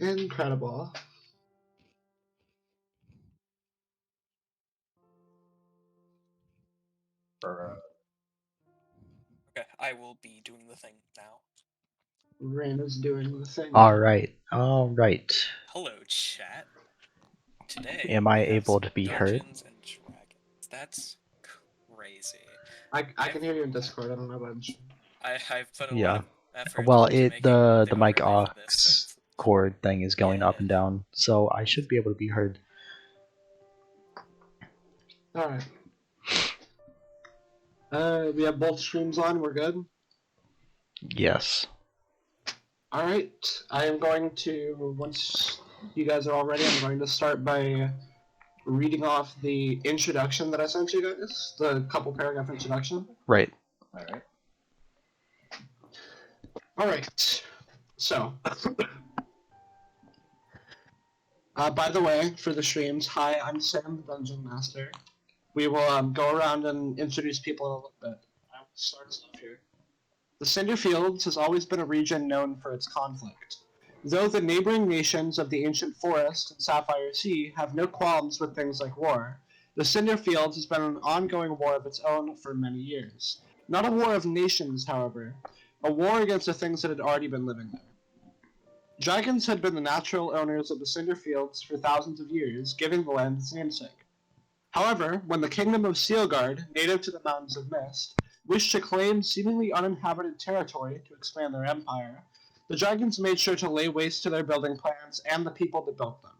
Incredible. Okay, I will be doing the thing now. Rain is doing the thing. Alright. Hello, chat. Today Am I we have able some to be heard? Dungeons and Dragons. That's crazy. I can hear you in Discord. I don't know about. I've put a lot Yeah. of effort Well, into making the mic overlay aux for this, so cord thing is going up yeah. and down, so I should be able to be heard. Alright. We have both streams on. We're good. Yes. Alright. I am going to, once you guys are all ready, I'm going to start by reading off the introduction that I sent you guys. The couple paragraph introduction. Right. Alright. Alright. So. By the way, for the streams, hi, I'm Sam, the Dungeon Master. We will go around and introduce people in a little bit. I will start us off here. The Cinder Fields has always been a region known for its conflict. Though the neighboring nations of the ancient forest and Sapphire Sea have no qualms with things like war, the Cinder Fields has been an ongoing war of its own for many years. Not a war of nations, however, a war against the things that had already been living there. Dragons had been the natural owners of the Cinder Fields for thousands of years, giving the land its namesake. However, when the kingdom of Sealguard, native to the Mountains of Mist, wished to claim seemingly uninhabited territory to expand their empire, the dragons made sure to lay waste to their building plans and the people that built them.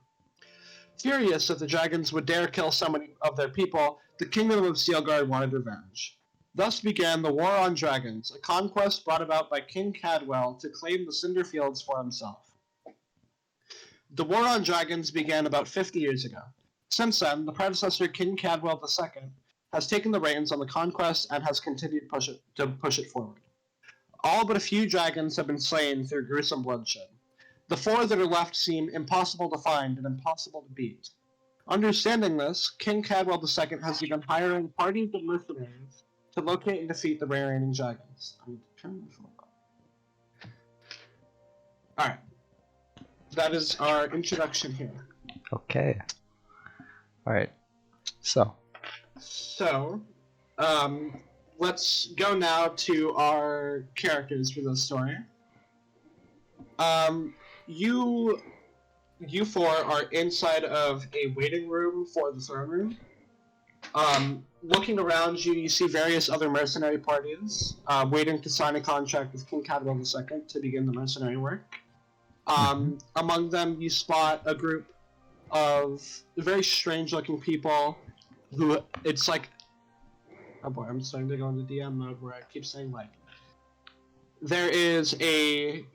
Furious that the dragons would dare kill so many of their people, the kingdom of Sealguard wanted revenge. Thus began the War on Dragons, a conquest brought about by King Cadwell to claim the Cinder Fields for himself. The War on Dragons began about 50 years ago. Since then, the predecessor King Cadwell II has taken the reins on the conquest and has continued to push it forward. All but a few dragons have been slain through gruesome bloodshed. The 4 that are left seem impossible to find and impossible to beat. Understanding this, King Cadwell II has begun hiring parties of mercenaries to locate and defeat the remaining dragons. Alright. That is our introduction here. Okay. Alright. So, let's go now to our characters for this story. You 4 are inside of a waiting room for the throne room. Looking around you, you see various other mercenary parties waiting to sign a contract with King Cadwell II to begin the mercenary work. Among them, you spot a group of very strange-looking people who, it's like, oh boy, I'm starting to go into DM mode where I keep saying like, there is a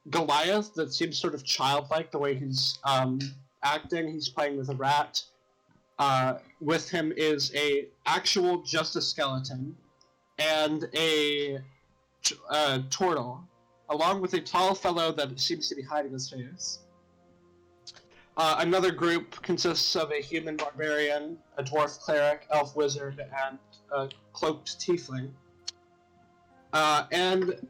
Goliath that seems sort of childlike the way he's acting. He's playing with a rat. With him is a actual just a skeleton and a turtle, along with a tall fellow that seems to be hiding his face. Another group consists of a human barbarian, a dwarf cleric, elf wizard, and a cloaked tiefling. And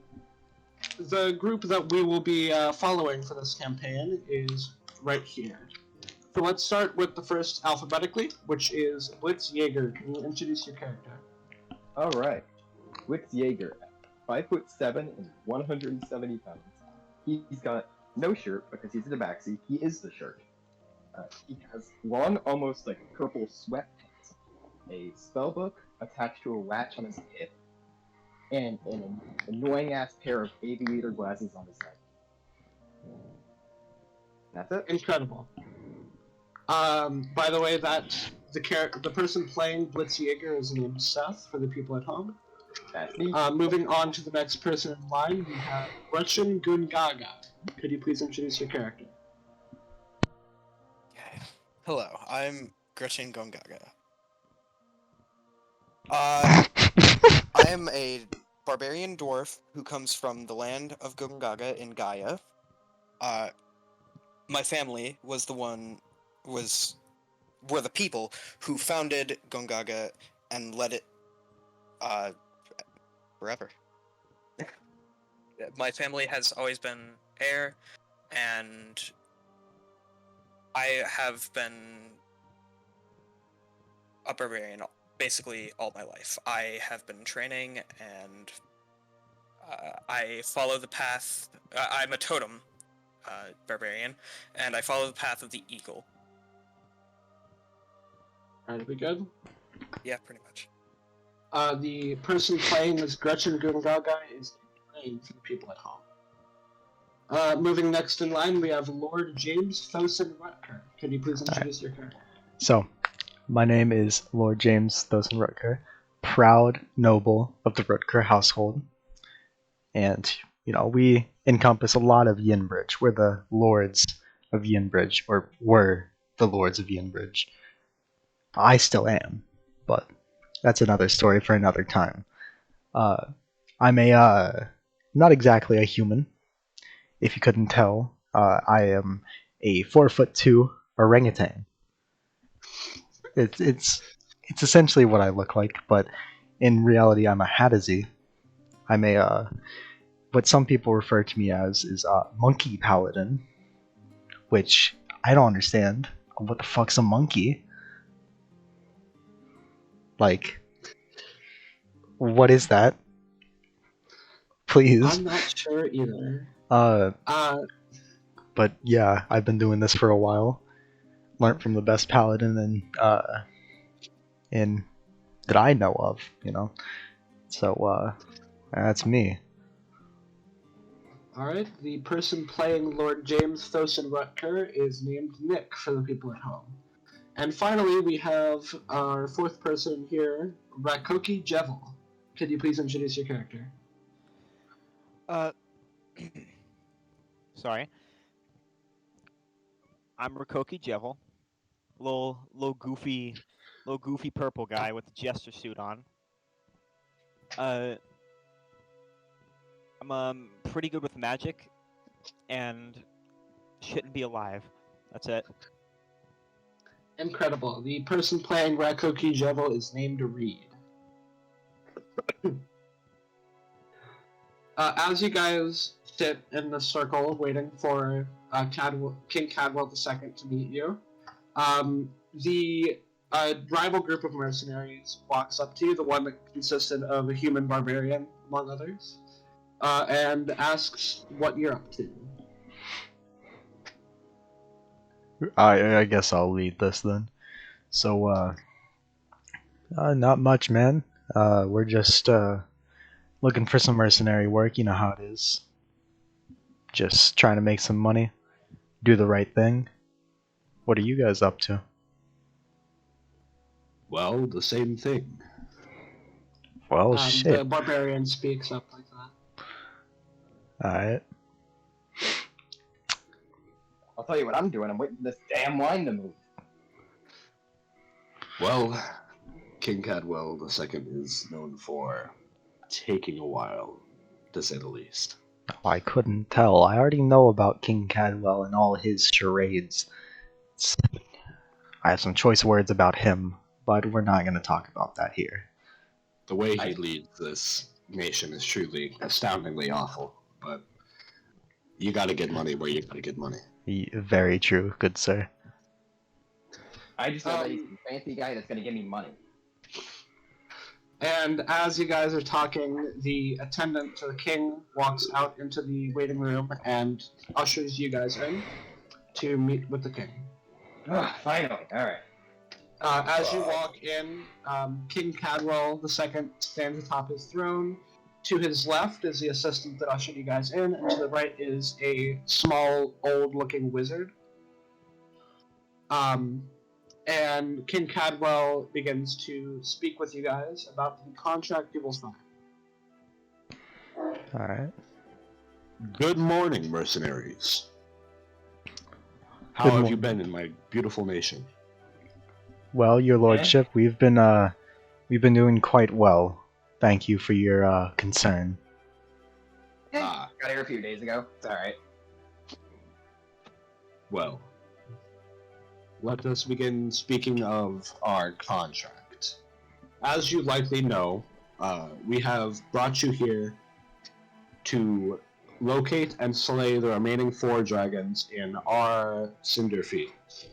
the group that we will be following for this campaign is right here. So let's start with the first alphabetically, which is Blitz Yeager. Can you introduce your character? Alright. Blitz Yeager, 5'7" and 170 pounds. He's got no shirt because he's in the backseat. He is the shirt. He has long, almost like purple sweatpants, a spellbook attached to a latch on his hip, and an annoying-ass pair of aviator glasses on his head. That's it. Incredible. By the way, the person playing Blitz Yeager is named Seth for the people at home. That's me. Moving on to the next person in line, we have Gretchen Gongaga. Could you please introduce your character? Hello, I'm Gretchen Gongaga. I am a barbarian dwarf who comes from the land of Gongaga in Gaia. My family were the people who founded Gongaga and led it forever. My family has always been heir, and I have been a barbarian basically all my life. I have been training, and I follow the path. I'm a totem barbarian, and I follow the path of the eagle. Alright, we good? Yeah, pretty much. The person playing as Gretchen Gongaga is playing for the people at home. Moving next in line, we have Lord James Thoson Rutker. Can you please introduce your character? So, my name is Lord James Thoson Rutker, proud noble of the Rutker household. And, we encompass a lot of Yinbridge. We're the lords of Yinbridge, or were the lords of Yinbridge. I still am, but that's another story for another time. I'm not exactly a human, if you couldn't tell. I am a 4'2" orangutan. It's essentially what I look like, but in reality, I'm a Hadizee. I'm what some people refer to me as is a monkey paladin, which I don't understand. What the fuck's a monkey? Like, what is that? Please. I'm not sure either. But yeah, I've been doing this for a while. Learned from the best paladin and that I know of, So that's me. Alright, the person playing Lord James Thoson Rutker is named Nick for the people at home. And finally, we have our fourth person here, Rahkoki Jevil. Could you please introduce your character? Sorry. I'm Rahkoki Jevil. Little goofy purple guy with a jester suit on. I'm pretty good with magic, and shouldn't be alive. That's it. Incredible. The person playing Rahkoki Jevil is named Reed. As you guys sit in the circle waiting for King Cadwell II to meet you, the rival group of mercenaries walks up to you, the one that consisted of a human barbarian, among others, and asks what you're up to. I guess I'll lead this then. So, not much, man. We're just looking for some mercenary work. You know how it is. Just trying to make some money, do the right thing. What are you guys up to? Well, the same thing. Well, The shit. barbarian speaks up like that. Alright. I'll tell you what I'm doing. I'm waiting for this damn line to move. Well, King Cadwell II is known for taking a while, to say the least. Oh, I couldn't tell. I already know about King Cadwell and all his charades. I have some choice words about him, but we're not going to talk about that here. The way he leads this nation is truly astoundingly awful, but you gotta get money where you gotta get money. Very true, good sir. I just know that he's a fancy guy that's gonna give me money. And as you guys are talking, the attendant to the king walks out into the waiting room and ushers you guys in to meet with the king. Finally, alright. As you walk in, King Cadwell II stands atop his throne. To his left is the assistant that ushered you guys in, and to the right is a small, old-looking wizard. And King Cadwell begins to speak with you guys about the contract you will sign. Alright. Good morning, mercenaries. How have you been in my beautiful nation? Well, your lordship, we've been doing quite well. Thank you for your concern. Got here a few days ago. It's alright. Well, let us begin speaking of our contract. As you likely know, we have brought you here to locate and slay the remaining 4 dragons in our Cinder fields.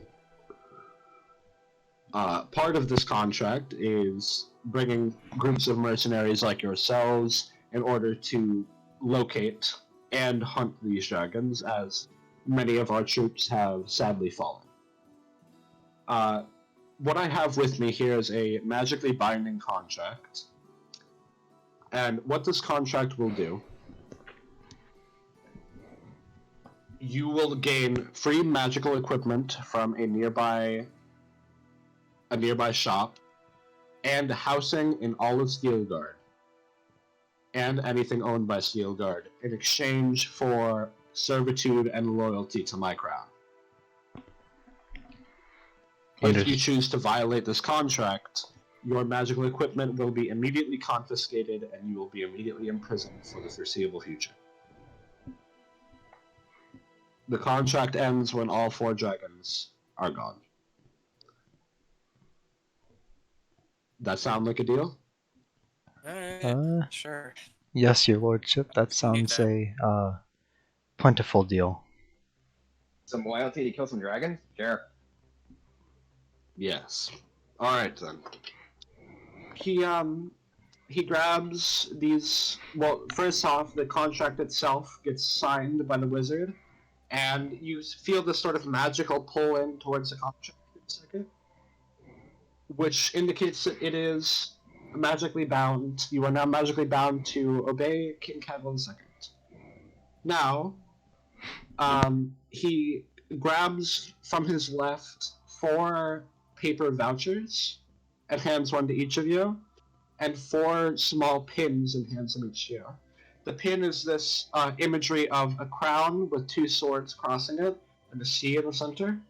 Part of this contract is bringing groups of mercenaries like yourselves in order to locate and hunt these dragons, as many of our troops have sadly fallen. What I have with me here is a magically binding contract, and what this contract will do, you will gain free magical equipment from a nearby shop, and housing in all of Steelguard, and anything owned by Steelguard, in exchange for servitude and loyalty to my crown. If you choose to violate this contract, your magical equipment will be immediately confiscated and you will be immediately imprisoned for the foreseeable future. The contract ends when all 4 dragons are gone. That sound like a deal? Alright, sure. Yes, your lordship. That Need sounds that. a plentiful deal. Some loyalty to kill some dragons? Sure. Yes. Alright then. He grabs these. Well, first off, the contract itself gets signed by the wizard, and you feel this sort of magical pull in towards the contract in a second, which indicates that it is magically bound. You are now magically bound to obey King Cadwell II. Now, he grabs from his left 4 paper vouchers and hands one to each of you, and 4 small pins and hands them each to you. The pin is this imagery of a crown with 2 swords crossing it and a C in the center.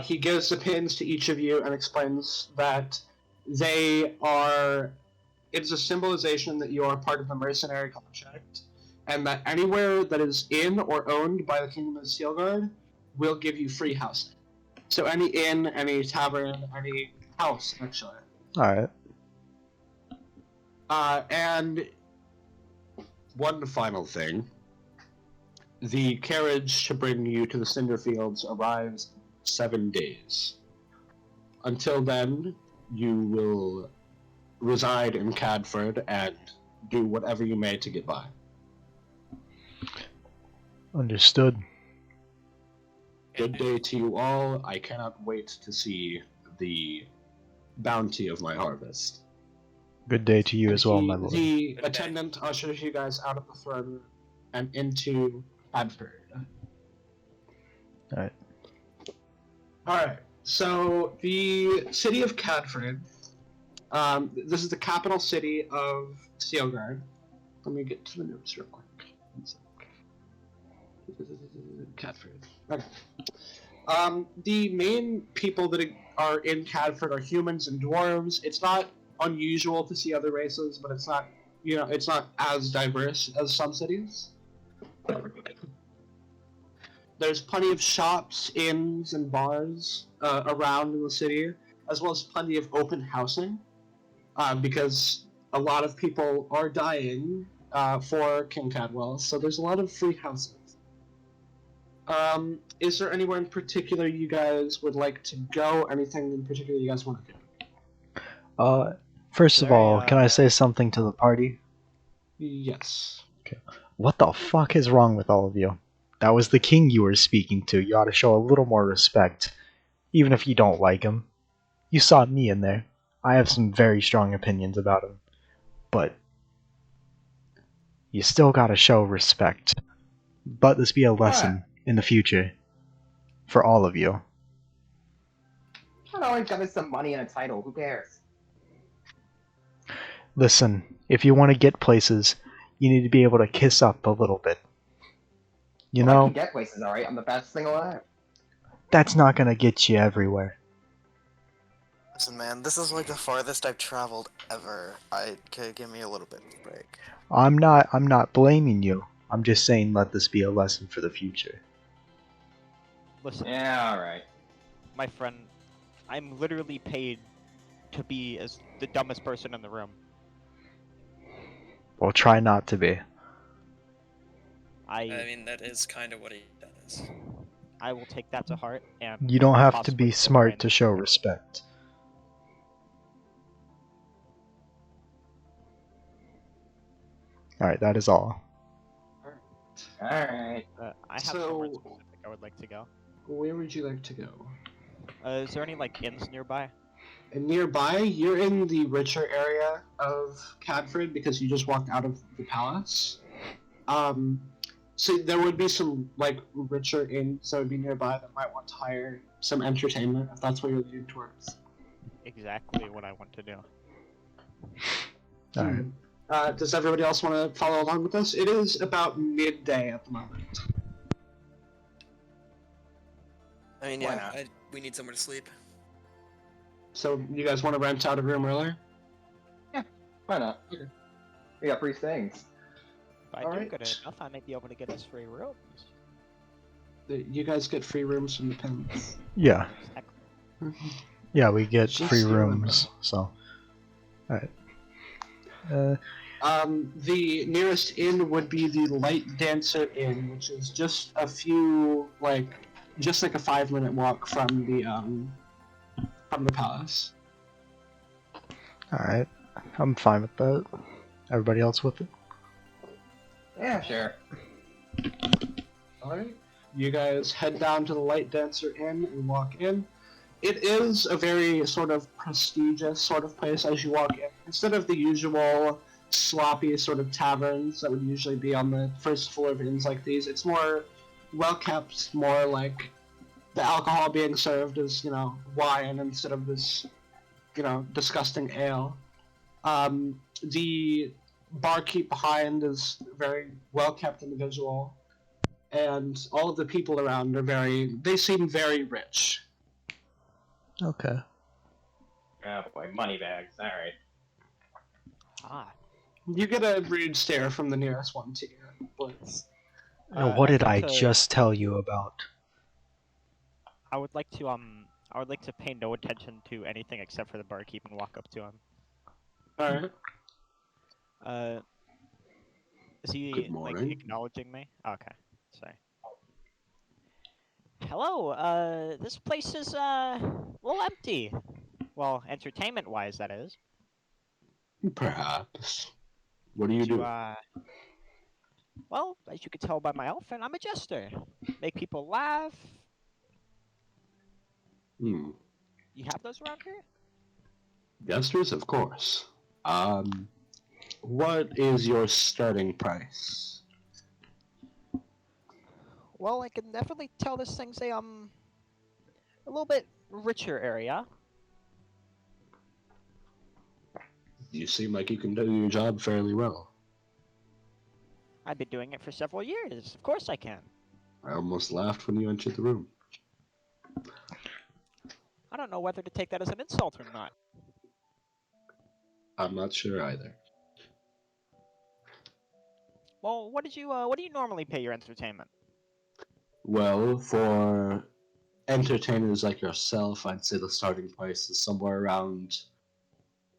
He gives the pins to each of you and explains that it's a symbolization that you are part of the mercenary contract, and that anywhere that is in or owned by the Kingdom of Steelguard will give you free housing. So any inn, any tavern, any house, actually. Alright. And one final thing. The carriage to bring you to the Cinder Fields arrives in 7 days. Until then, you will reside in Cadford and do whatever you may to get by. Understood. Good day to you all. I cannot wait to see the bounty of my harvest. Good day to you as well, my lord. The Good day. attendant ushers you guys out of the throne and into Cadford. Alright. Alright, so the city of Cadford, this is the capital city of Steelguard. Let me get to the notes real quick. Cadford. Okay. The main people that are in Cadford are humans and dwarves. It's not unusual to see other races, but it's not, it's not as diverse as some cities. There's plenty of shops, inns, and bars around in the city, as well as plenty of open housing, because a lot of people are dying for King Cadwell, so there's a lot of free houses. Is there anywhere in particular you guys would like to go? Anything in particular you guys want to do? First of Very, all, can I say something to the party? Yes. What the fuck is wrong with all of you? That was the king you were speaking to. You ought to show a little more respect, even if you don't like him. You saw me in there. I have some very strong opinions about him, but you still gotta show respect. Let this be a lesson in the future for all of you. Not always got us some money and a title. Who cares? Listen, if you want to get places, you need to be able to kiss up a little bit. You I know, can get places, alright? I'm the fastest thing alive. that's not gonna get you everywhere. Listen, man, this is like the farthest I've traveled ever. Give me a little bit of a break. I'm not blaming you. I'm just saying let this be a lesson for the future. Listen, Yeah, alright. my friend, I'm literally paid to be as the dumbest person in the room. Well, try not to be. I mean, that is kind of what he does. I will take that to heart and You don't have to possibly be go smart find- to show respect. Alright, that is all. Alright. I have somewhere So- specific I would like to go. Where would you like to go? Is there any like inns nearby? And nearby, you're in the richer area of Cadford because you just walked out of the palace. So there would be some like richer inns that would be nearby that might want to hire some entertainment if that's what you're leading towards. Exactly what I want to do. Alright. Does everybody else want to follow along with us? It is about midday at the moment. I mean, Why yeah, not? we need somewhere to sleep. So you guys want to rent out a room earlier? Why not? Okay. We got free things. If I do Alright. good enough, I might be able to get us free rooms. You guys get free rooms from the pins. Yeah. Exactly. Yeah, we get Just free remember. rooms, so. Alright. The nearest inn would be the Light Dancer Inn, which is just a few, just like a 5-minute walk from the palace. Alright. I'm fine with that. Everybody else with it? Yeah, sure. Alright. You guys head down to the Light Dancer Inn and walk in. It is a very sort of prestigious sort of place as you walk in. Instead of the usual sloppy sort of taverns that would usually be on the first floor of inns like these, it's more well kept, more like the alcohol being served is, wine instead of this, disgusting ale. The barkeep behind is very well kept individual, and all of the people around they seem very rich. Okay. Oh boy, money bags. Alright. Ah. You get a rude stare from the nearest one to you, Blitz. What I'd did I like to- just tell you about? I would like to pay no attention to anything except for the barkeep and walk up to him. Alright. Is he Good like morning. acknowledging me? Okay, sorry. Hello. This place is a little empty. Well, entertainment-wise, that is. Perhaps. What do you Would do? you, well, as you can tell by my outfit, I'm a jester. Make people laugh. Hmm. You have those around here? Jesters, of course. What is your starting price? Well, I can definitely tell this thing's a little bit richer area. You seem like you can do your job fairly well. I've been doing it for several years. Of course I can. I almost laughed when you entered the room. I don't know whether to take that as an insult or not. I'm not sure either. Well, what do you normally pay your entertainment? Well, for entertainers like yourself, I'd say the starting price is somewhere around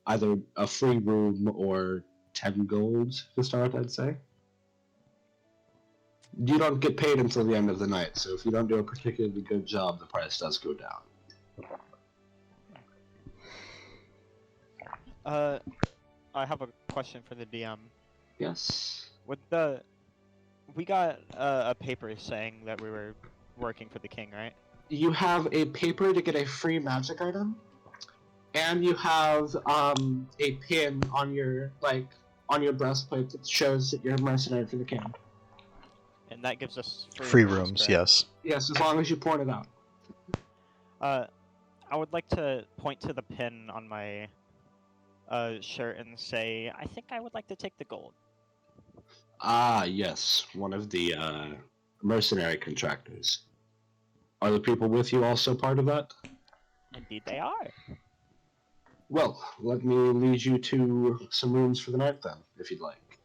either a free room or 10 gold to start, I'd say. You don't get paid until the end of the night, so if you don't do a particularly good job, the price does go down. I have a question for the DM. Yes. We got a paper saying that we were working for the king, right? You have a paper to get a free magic item, and you have a pin on your breastplate that shows that you're a mercenary for the king. And that gives us Free rooms, correct? yes. Yes, as long as you point it out. I would like to point to the pin on my shirt and say, I think I would like to take the gold. Ah, yes, one of the mercenary contractors. Are the people with you also part of that? Indeed they are. Well, let me lead you to some rooms for the night then, if you'd like.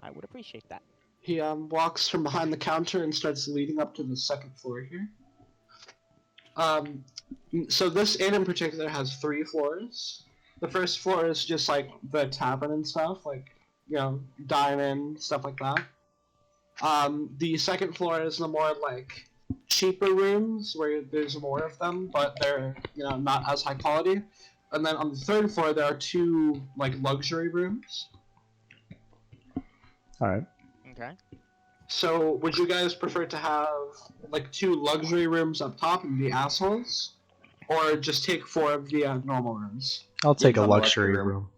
I would appreciate that. He walks from behind the counter and starts leading up to the second floor here. So this inn in particular has 3 floors. The first floor is just like the tavern and stuff, like, dining, stuff like that. The second floor is the more like cheaper rooms where there's more of them, but they're not as high quality. And then on the third floor there are two like luxury rooms. All right. Okay. So would you guys prefer to have like two luxury rooms up top and be assholes, or just take 4 of the normal rooms? I'll take a on the luxury luxury room. room.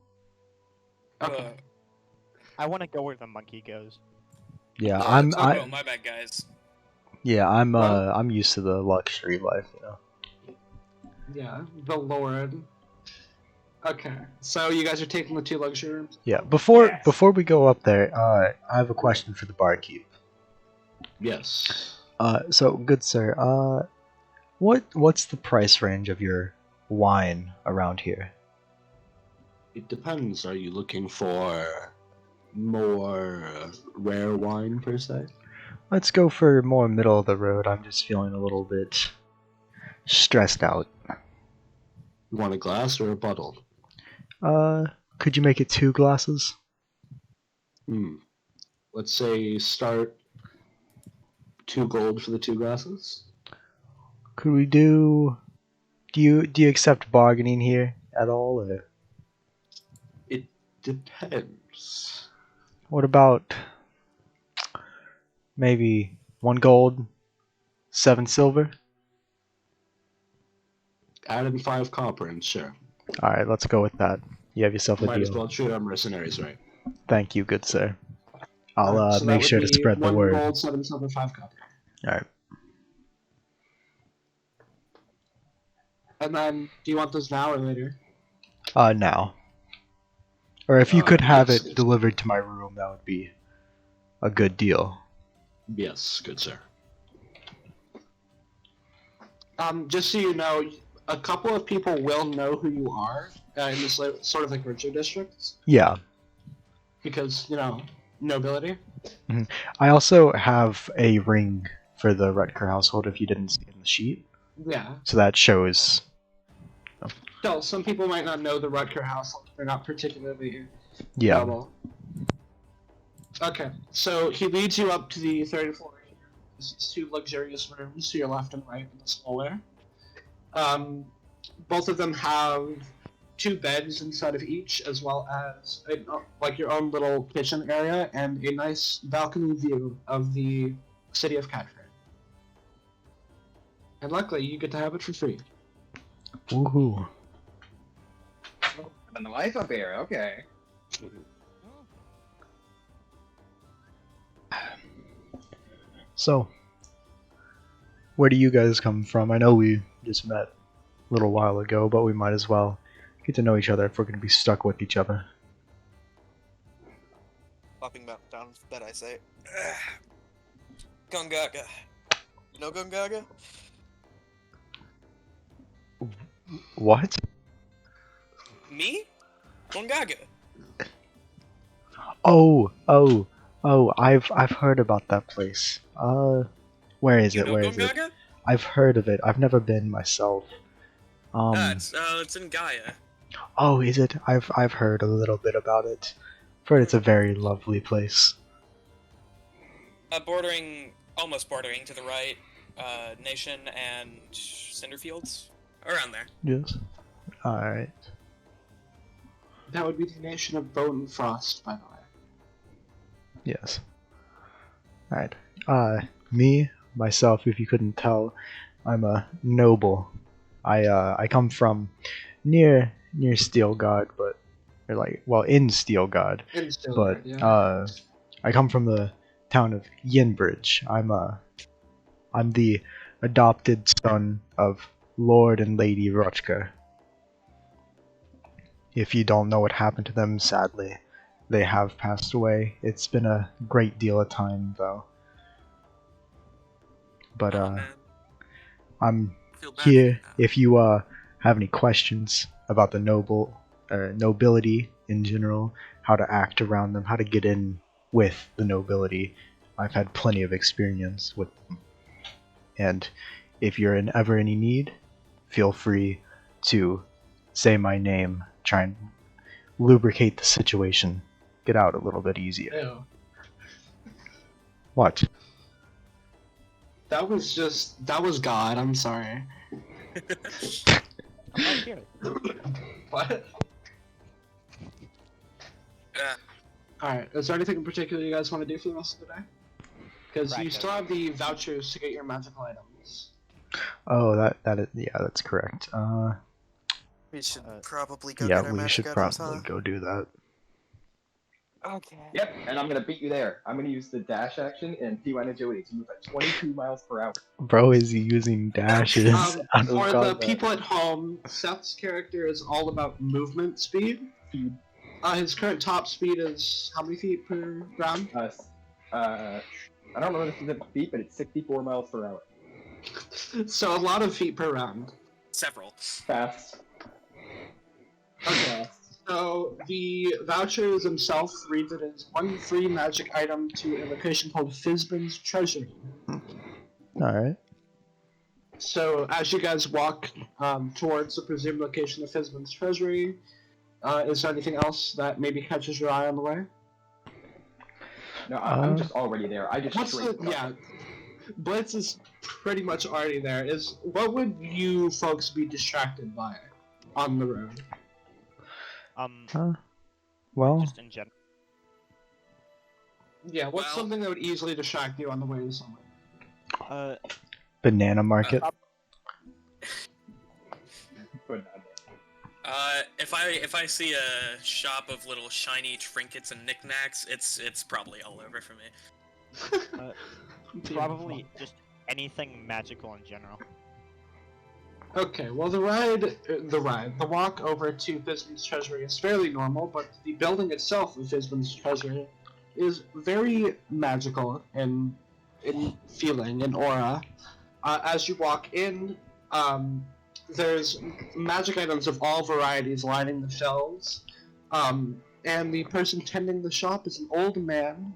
Okay. I want to go where the monkey goes. Yeah, Oh, my bad, guys. I'm used to the luxury life, Yeah, the Lord. Okay, so you guys are taking the 2 luxury rooms? Yeah, before Yes. before we go up there, I have a question for the barkeep. Yes. So good sir, what's the price range of your wine around here? It depends. Are you looking for more rare wine per se? Let's go for more middle of the road. I'm just feeling a little bit stressed out. You want a glass or a bottle? Could you make it 2 glasses? Let's say start 2 gold for the 2 glasses. Could we do you accept bargaining here at all, or It depends. what about maybe 1 gold, 7 silver? Add in 5 copper and sure. Alright, let's go with that. You have yourself a Might as deal. well treat our mercenaries right. Thank you, good sir. I'll Alright, so that make would sure to be spread the 1 word. gold, 7 silver, 5 copper. Alright. And then, do you want those now or later? Now. Or if you could have yes. it delivered to my room, that would be a good deal. Yes, good sir. Just so you know, a couple of people will know who you are in this sort of like richer districts Yeah. because nobility. I also have a ring for the Rutker household if you didn't see it in the sheet. Yeah. So that shows. Still, some people might not know the Rutker household. They're not particularly Yeah. noble. Okay, so he leads you up to the third floor. It's 2 luxurious rooms to your left and right in this hallway. Both of them have 2 beds inside of each, as well as like your own little kitchen area and a nice balcony view of the city of Catford. And luckily, you get to have it for free. Woohoo. And the life up here, okay. So, where do you guys come from? I know we just met a little while ago, but we might as well get to know each other if we're going to be stuck with each other. Popping down the bed, I say. Gongaga. No Gongaga? What? Me? Gongaga. Oh, I've heard about that place. Where is You it? know Where is it? Gongaga? I've heard of it. I've never been myself. It's in Gaia. Oh, is it? I've heard a little bit about it. I've heard it's a very lovely place. Almost bordering to the right, Nation and Cinder Fields. Around there. Yes. Alright. That would be the nation of Bone and Frost, by the way. Yes. Alright. Myself, if you couldn't tell, I'm a noble. I come from near Steelgard, but in Steelgard. But I come from the town of Yinbridge. I'm the adopted son of Lord and Lady Rutker. If you don't know what happened to them, sadly, they have passed away. It's been a great deal of time, though. But Man. I'm Feel bad here for you. if you have any questions about the nobility in general, how to act around them, how to get in with the nobility. I've had plenty of experience with them. And if you're in ever any need, feel free to say my name, try and lubricate the situation, get out a little bit easier. Ew. What? That was God. I'm sorry. I'm not scared. What? Alright, is there anything in particular you guys want to do for the rest of the day? Because you Practice. still have the vouchers to get your magical items. Oh, that is, yeah, that's correct. We should probably go Yeah, get our we magic should items, probably huh? go do that. Okay. Yep, and I'm gonna beat you there. I'm gonna use the dash action and T1 agility to move at 22 miles per hour. Bro is using dashes out of For the combat. people at home, Seth's character is all about movement speed. His current top speed is how many feet per round? I don't know the specific feet, but it's 64 miles per hour. So a lot of feet per round. Several. Fast. Okay. So the vouchers themselves reads it as one free magic item to a location called Fizban's Treasury. Alright. So as you guys walk towards the presumed location of Fizban's Treasury, is there anything else that maybe catches your eye on the way? No, I'm just already there. I just What's straight the, yeah, Blitz is pretty much already there. What would you folks be distracted by on the road? Well, Just in general. Yeah, what's Well- something that would easily distract you on the way to somewhere? banana market. If I see a shop of little shiny trinkets and knickknacks, it's probably all over for me. Probably just anything magical in general. Okay, well the walk over to Fizban's Treasury is fairly normal, but the building itself of Fizban's Treasury is very magical in feeling and aura. As you walk in, there's magic items of all varieties lining the shelves, and the person tending the shop is an old man.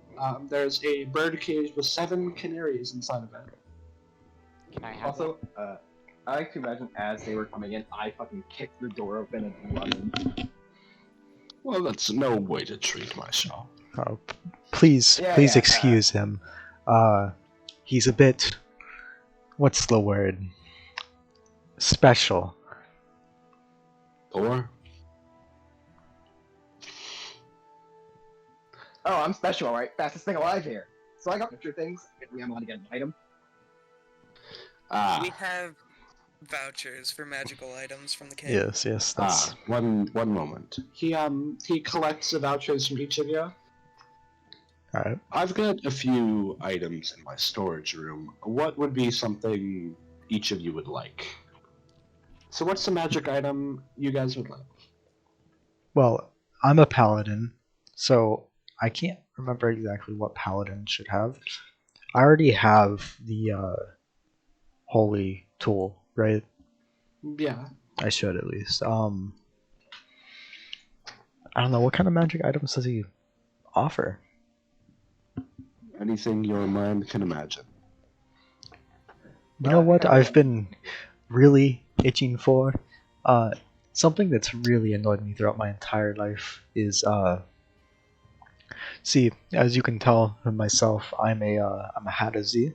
There's a bird cage with 7 canaries inside of it. Can I have Also, I like to imagine as they were coming in, I fucking kicked the door open and run in. Well, that's no way to treat my shop. Oh, please Yeah, excuse him. He's a bit. What's the word? Special. Or? Oh, I'm special, alright? Fastest thing alive here. So I got picture things. If I'm allowed to get an item. We have vouchers for magical items from the cave. Yes, that's. One moment. He collects the vouchers from each of you. Alright. I've got a few items in my storage room. What would be something each of you would like? So what's the magic item you guys would like? Well, I'm a paladin, so I can't remember exactly what paladin should have. I already have the holy tool, right? Yeah. I should at least. I don't know, what kind of magic items does he offer? Anything your mind can imagine. You know what I've been really itching for? Something that's really annoyed me throughout my entire life is see, as you can tell from myself, I'm a Hadazi.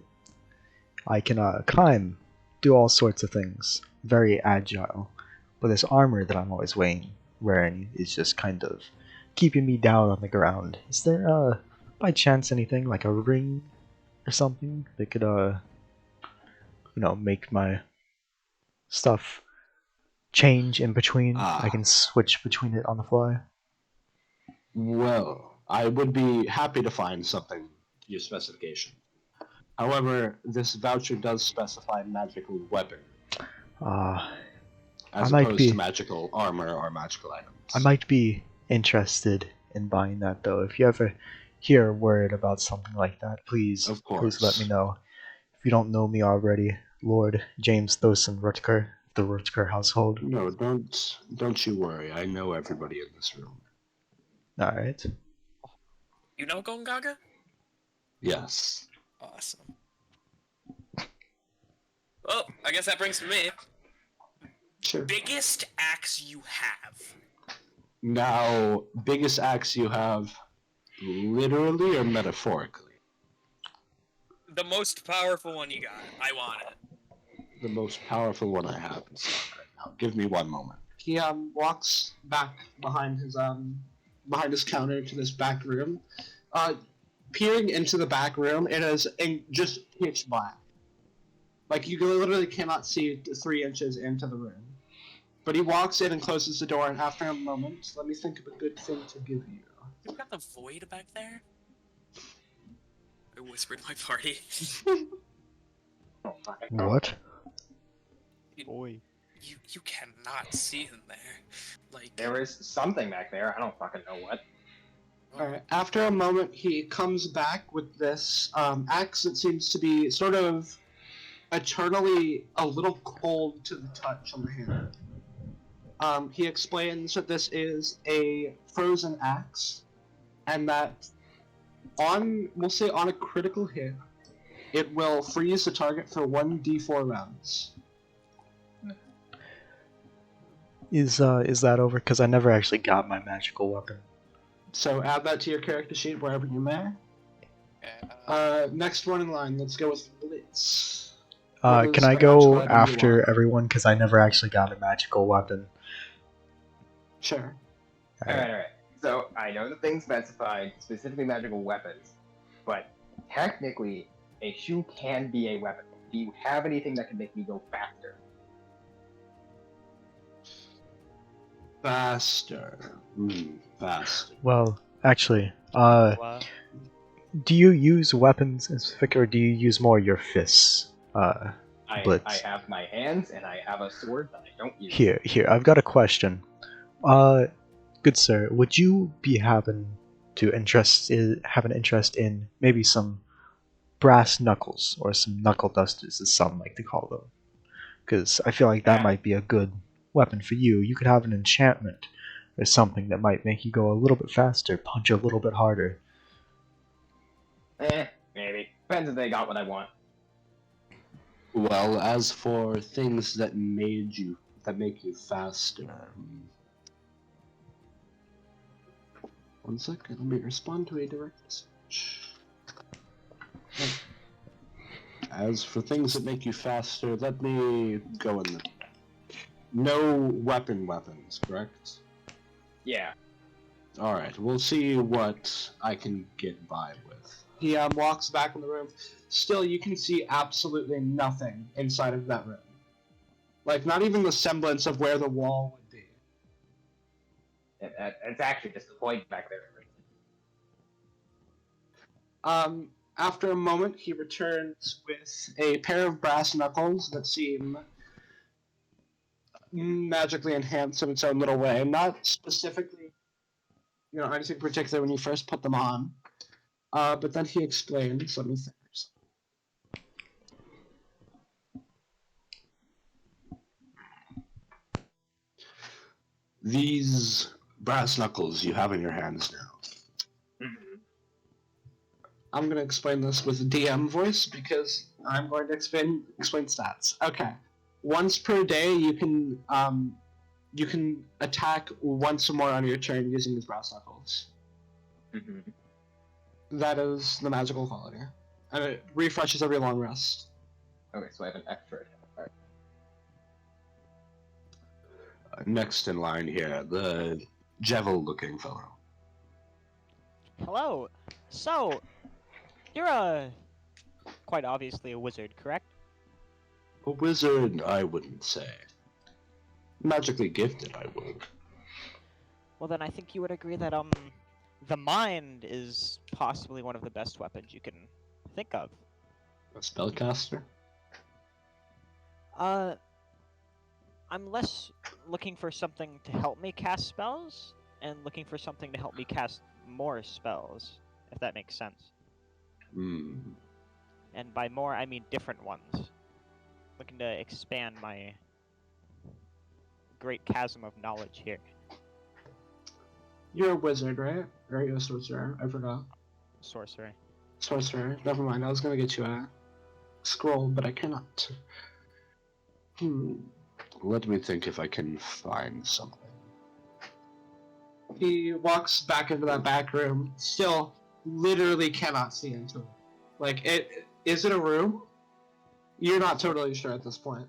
I can climb, do all sorts of things, very agile. But this armor that I'm always wearing is just kind of keeping me down on the ground. Is there by chance anything like a ring or something that could make my stuff change in between? I can switch between it on the fly. Well, I would be happy to find something to your specification. However, this voucher does specify magical weapon, as might opposed be- to magical armor or magical items. I might be interested in buying that though. If you ever hear a word about something like that, please let me know. If you don't know me already, Lord James Thoson Rutker, the Rutker household. No, don't you worry. I know everybody in this room. Alright. You know Gongaga? Yes. Awesome. Well, I guess that brings me. Sure. Biggest axe you have. Now, biggest axe you have, literally or metaphorically? The most powerful one you got. I want it. The most powerful one I have in stock right now. Give me one moment. He walks back behind his counter to this back room. Peering into the back room, it is just pitch black. Like you literally cannot see 3 inches into the room. But he walks in and closes the door, and after a moment, let me think of a good thing to give you. You got the void back there? I whispered my party. What? Boy. You cannot see in there. Like There is something back there. I don't fucking know what. Alright, after a moment, he comes back with this axe that seems to be sort of eternally a little cold to the touch on the hand. He explains that this is a frozen axe, and that we'll say on a critical hit, it will freeze the target for 1d4 rounds. Is that over? Because I never actually got my magical weapon. So add that to your character sheet wherever you may. Next one in line, let's go with Blitz. What is Can I the magical go item you after want? everyone? Because I never actually got a magical weapon. Sure. Alright. So, I know the thing specified specifically magical weapons, but technically, a shoe can be a weapon. Do you have anything that can make me go faster? Faster. Faster. Well, actually, Well, do you use weapons in specific, or do you use more your fists? Blitz. I have my hands, and I have a sword that I don't use. Here, I've got a question. Good sir, would you be have an interest in maybe some brass knuckles, or some knuckle dusters, as some like to call them? Because I feel like that might be a good weapon for you. You could have an enchantment or something that might make you go a little bit faster, punch a little bit harder. Maybe. Depends if they got what I want. Well, as for things that make you faster. One second, let me respond to a direct message. As for things that make you faster, let me go in the no weapons, correct? Yeah. Alright, we'll see what I can get by with. He walks back in the room. Still, you can see absolutely nothing inside of that room. Like, not even the semblance of where the wall would be. It's actually just a void back there. After a moment, he returns with a pair of brass knuckles that seem magically enhanced in its own little way. Not specifically, anything particular when you first put them on. But then he explains, let me think. These brass knuckles you have in your hands now. I'm going to explain this with DM voice because I'm going to explain stats. Okay. Once per day, you can attack once or more on your turn using these brass knuckles. That is the magical quality. And it refreshes every long rest. Okay, so I have an extra. Alright. Next in line here, the Jevil looking fellow. hello. So, you're quite obviously a wizard, correct? A wizard, I wouldn't say. Magically gifted, I would. Well, then I think you would agree that the mind is possibly one of the best weapons you can think of. A spellcaster? I'm less looking for something to help me cast spells, and looking for something to help me cast more spells, if that makes sense. And by more, I mean different ones. Looking to expand my great chasm of knowledge here. You're a wizard, right? Or are you a sorcerer? I forgot. Sorcery. Sorcerer. Never mind, I was gonna get you a scroll, but I cannot. Let me think if I can find something. He walks back into that back room, still literally cannot see into it. Like, Is it a room? You're not totally sure at this point.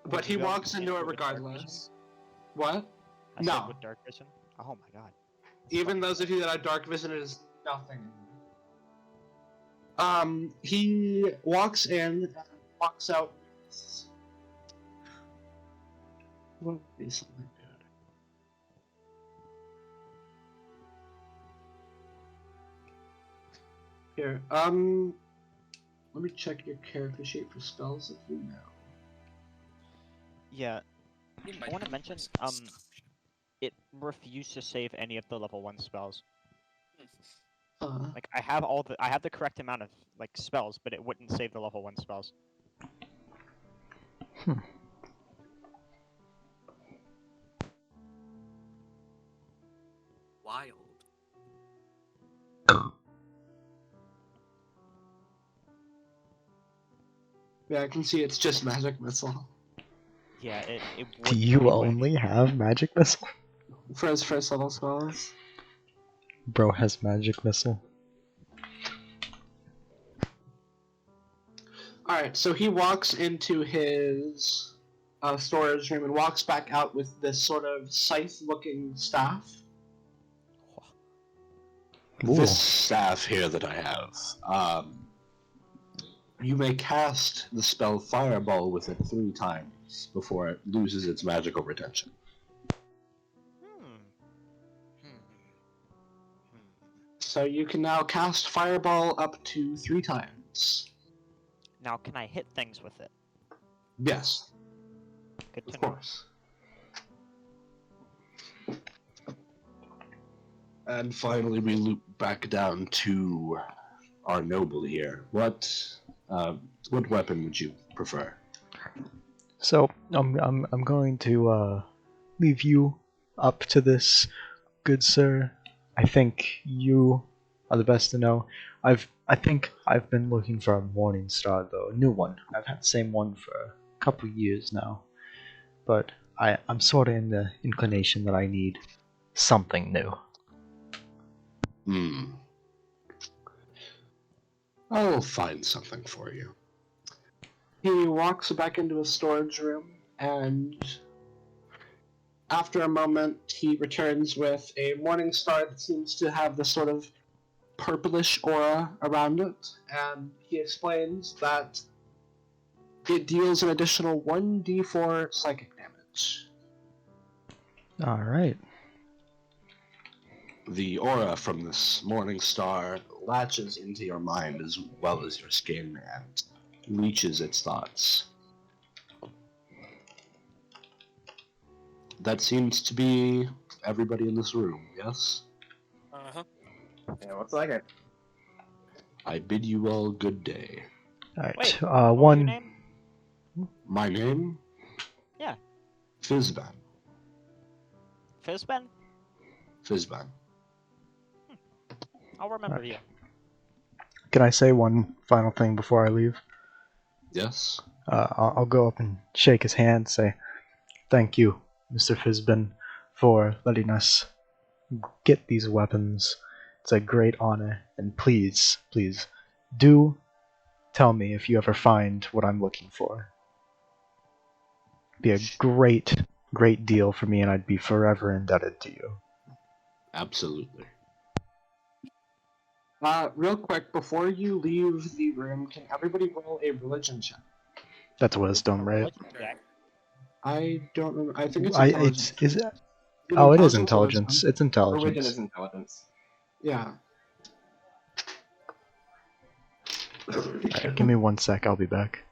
But Would he you be able walks to into see it with dark regardless. vision? What? I No. said with dark vision. Oh my god. Even those of you that have dark vision, it is nothing. He walks in and walks out. What would be something good? Here, let me check your character sheet for spells if you know. Yeah, He I might want to be mention, using stuff. it refused to save any of the level 1 spells. Huh. Like, I have the correct amount of, like, spells, but it wouldn't save the level 1 spells. Wild. Yeah, I can see it's just magic missile. Yeah, it Do wouldn't you take away only have magic missile? For his first level spells. Bro has magic missile. Alright, so he walks into his storage room and walks back out with this sort of scythe-looking staff. Ooh. This staff here that I have, you may cast the spell Fireball with it 3 times before it loses its magical retention. So you can now cast Fireball up to 3 times. Now, can I hit things with it? Yes, Good to of know. course. And finally, we loop back down to our noble here. What weapon would you prefer? So I'm going to leave you up to this, good sir. I think you are the best to know. I think I've been looking for a morning star though, a new one. I've had the same one for a couple years now, but I'm sort of in the inclination that I need something new. I'll find something for you. He walks back into his storage room, and after a moment, he returns with a morning star that seems to have this sort of purplish aura around it, and he explains that it deals an additional 1d4 psychic damage. Alright. The aura from this morning star latches into your mind as well as your skin and leeches its thoughts. That seems to be everybody in this room, yes? Uh-huh. Yeah, looks like it. I bid you all good day. Alright, Wait, what was your one... name? My name? Yeah. Fizban. Fizben? Fizban. I'll remember you. Can I say one final thing before I leave? Yes? I'll go up and shake his hand, say, "Thank you, Mr. Fizbin, for letting us get these weapons. It's a great honor, and please, please, do tell me if you ever find what I'm looking for. Be a great, great deal for me, and I'd be forever indebted to you." Absolutely. Real quick, before you leave the room, can everybody roll a religion check? That's A wisdom, right? religion check? I don't remember. I think it's It's intelligence. is it? Either Oh, it is or intelligence. wisdom. It's intelligence. Religion is intelligence. Yeah. Alright, give me 1 sec. I'll be back.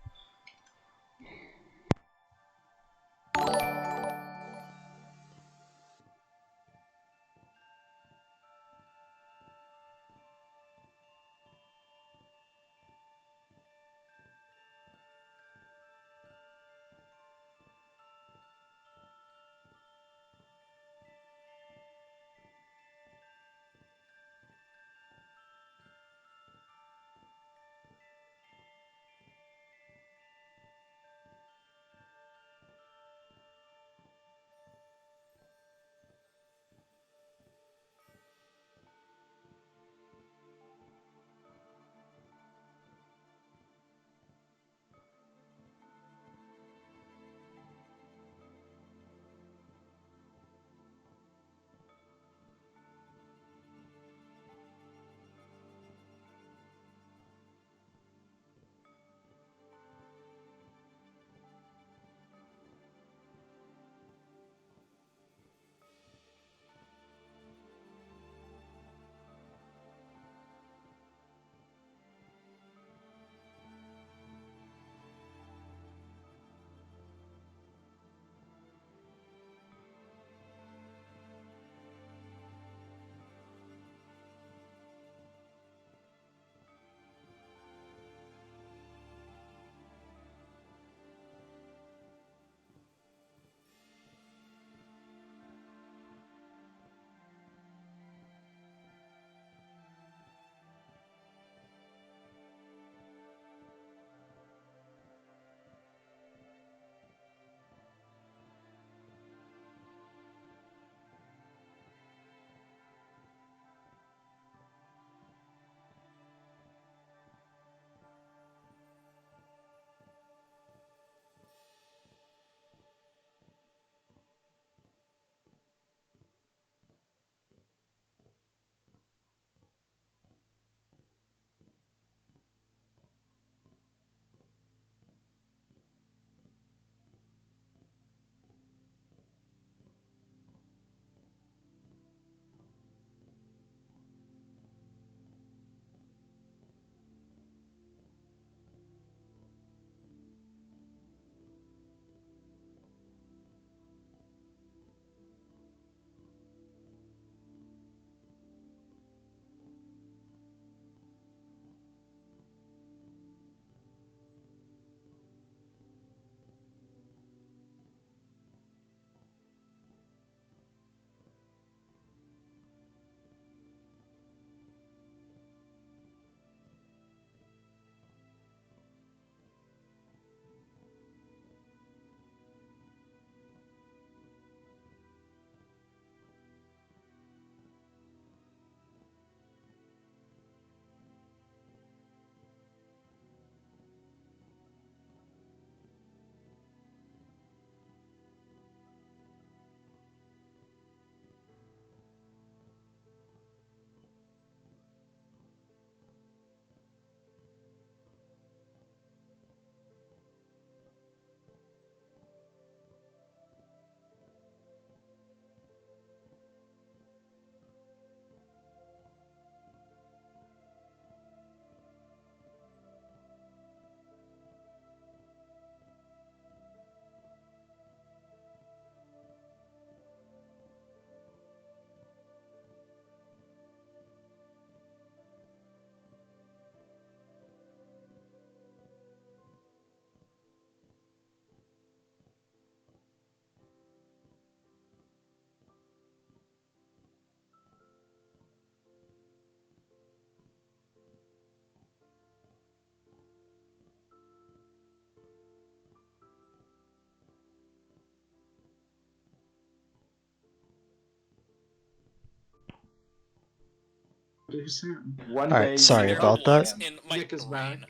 Sam? One Alright, day. sorry Cinder about that. lives in my Nick is back. brain.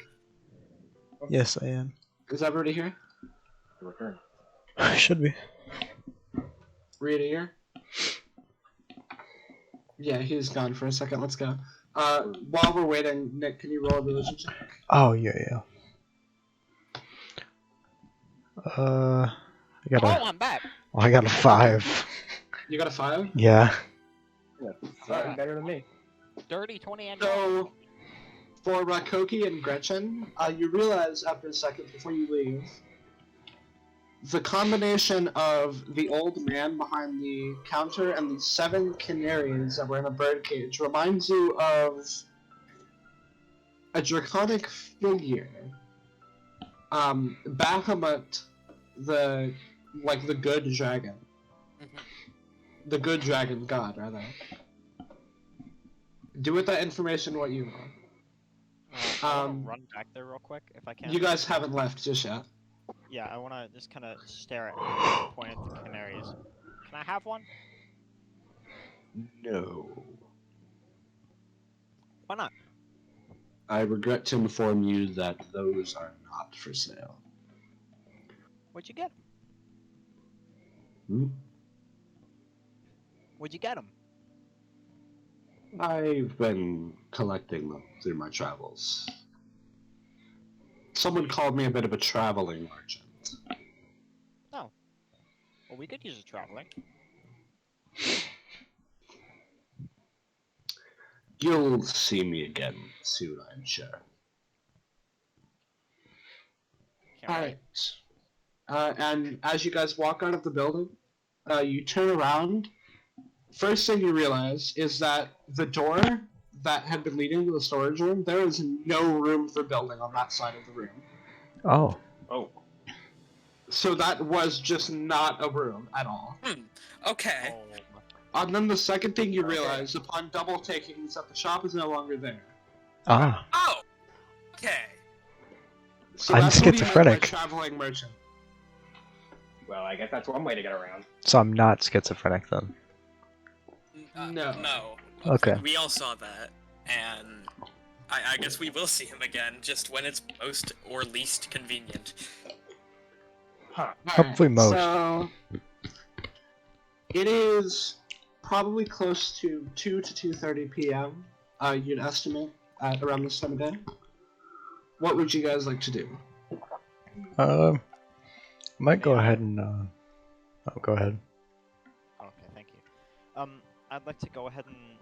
Yes, I am. Is everybody here? Return. Should be. Rita here? Yeah, he's gone for a second. Let's go. While we're waiting, Nick, can you roll a religion check? Oh, yeah. I got Oh, a. I'm back. Oh, I got a 5. You got a 5? Yeah. Yeah, slightly better than me. Dirty 20 and So, for Rahkoki and Gretchen, you realize after a second before you leave, the combination of the old man behind the counter and the 7 canaries that were in a birdcage reminds you of a draconic figure. Bahamut, the good dragon. The good dragon god, rather. Do with that information what you want. I wanna run back there real quick if I can. You guys haven't left just yet. Yeah, I wanna just kind of stare at it and point at the canaries. Can I have one? No. Why not? I regret to inform you that those are not for sale. Where'd you get them? Hmm? Where'd you get them? I've been collecting them through my travels. Someone called me a bit of a traveling merchant. Oh. Well, we could use a traveling. You'll see me again soon, I'm sure. Can't wait. Alright. And as you guys walk out of the building, you turn around. First thing you realize is that the door that had been leading to the storage room, there is no room for building on that side of the room. Oh. Oh. So that was just not a room at all. Okay. Oh. And then the second thing you Okay. realize upon double taking is that the shop is no longer there. Ah. Oh! Okay. So I'm that's what he meant by schizophrenic. traveling merchant. Well, I guess that's one way to get around. So I'm not schizophrenic then. No. No. Okay. We all saw that, and I guess we will see him again, just when it's most or least convenient. Huh. Hopefully most. So it is probably close to 2 to 2:30 p.m. You'd estimate at around this time of day. What would you guys like to do? Might go ahead and oh, go ahead. Okay, thank you. I'd like to go ahead and,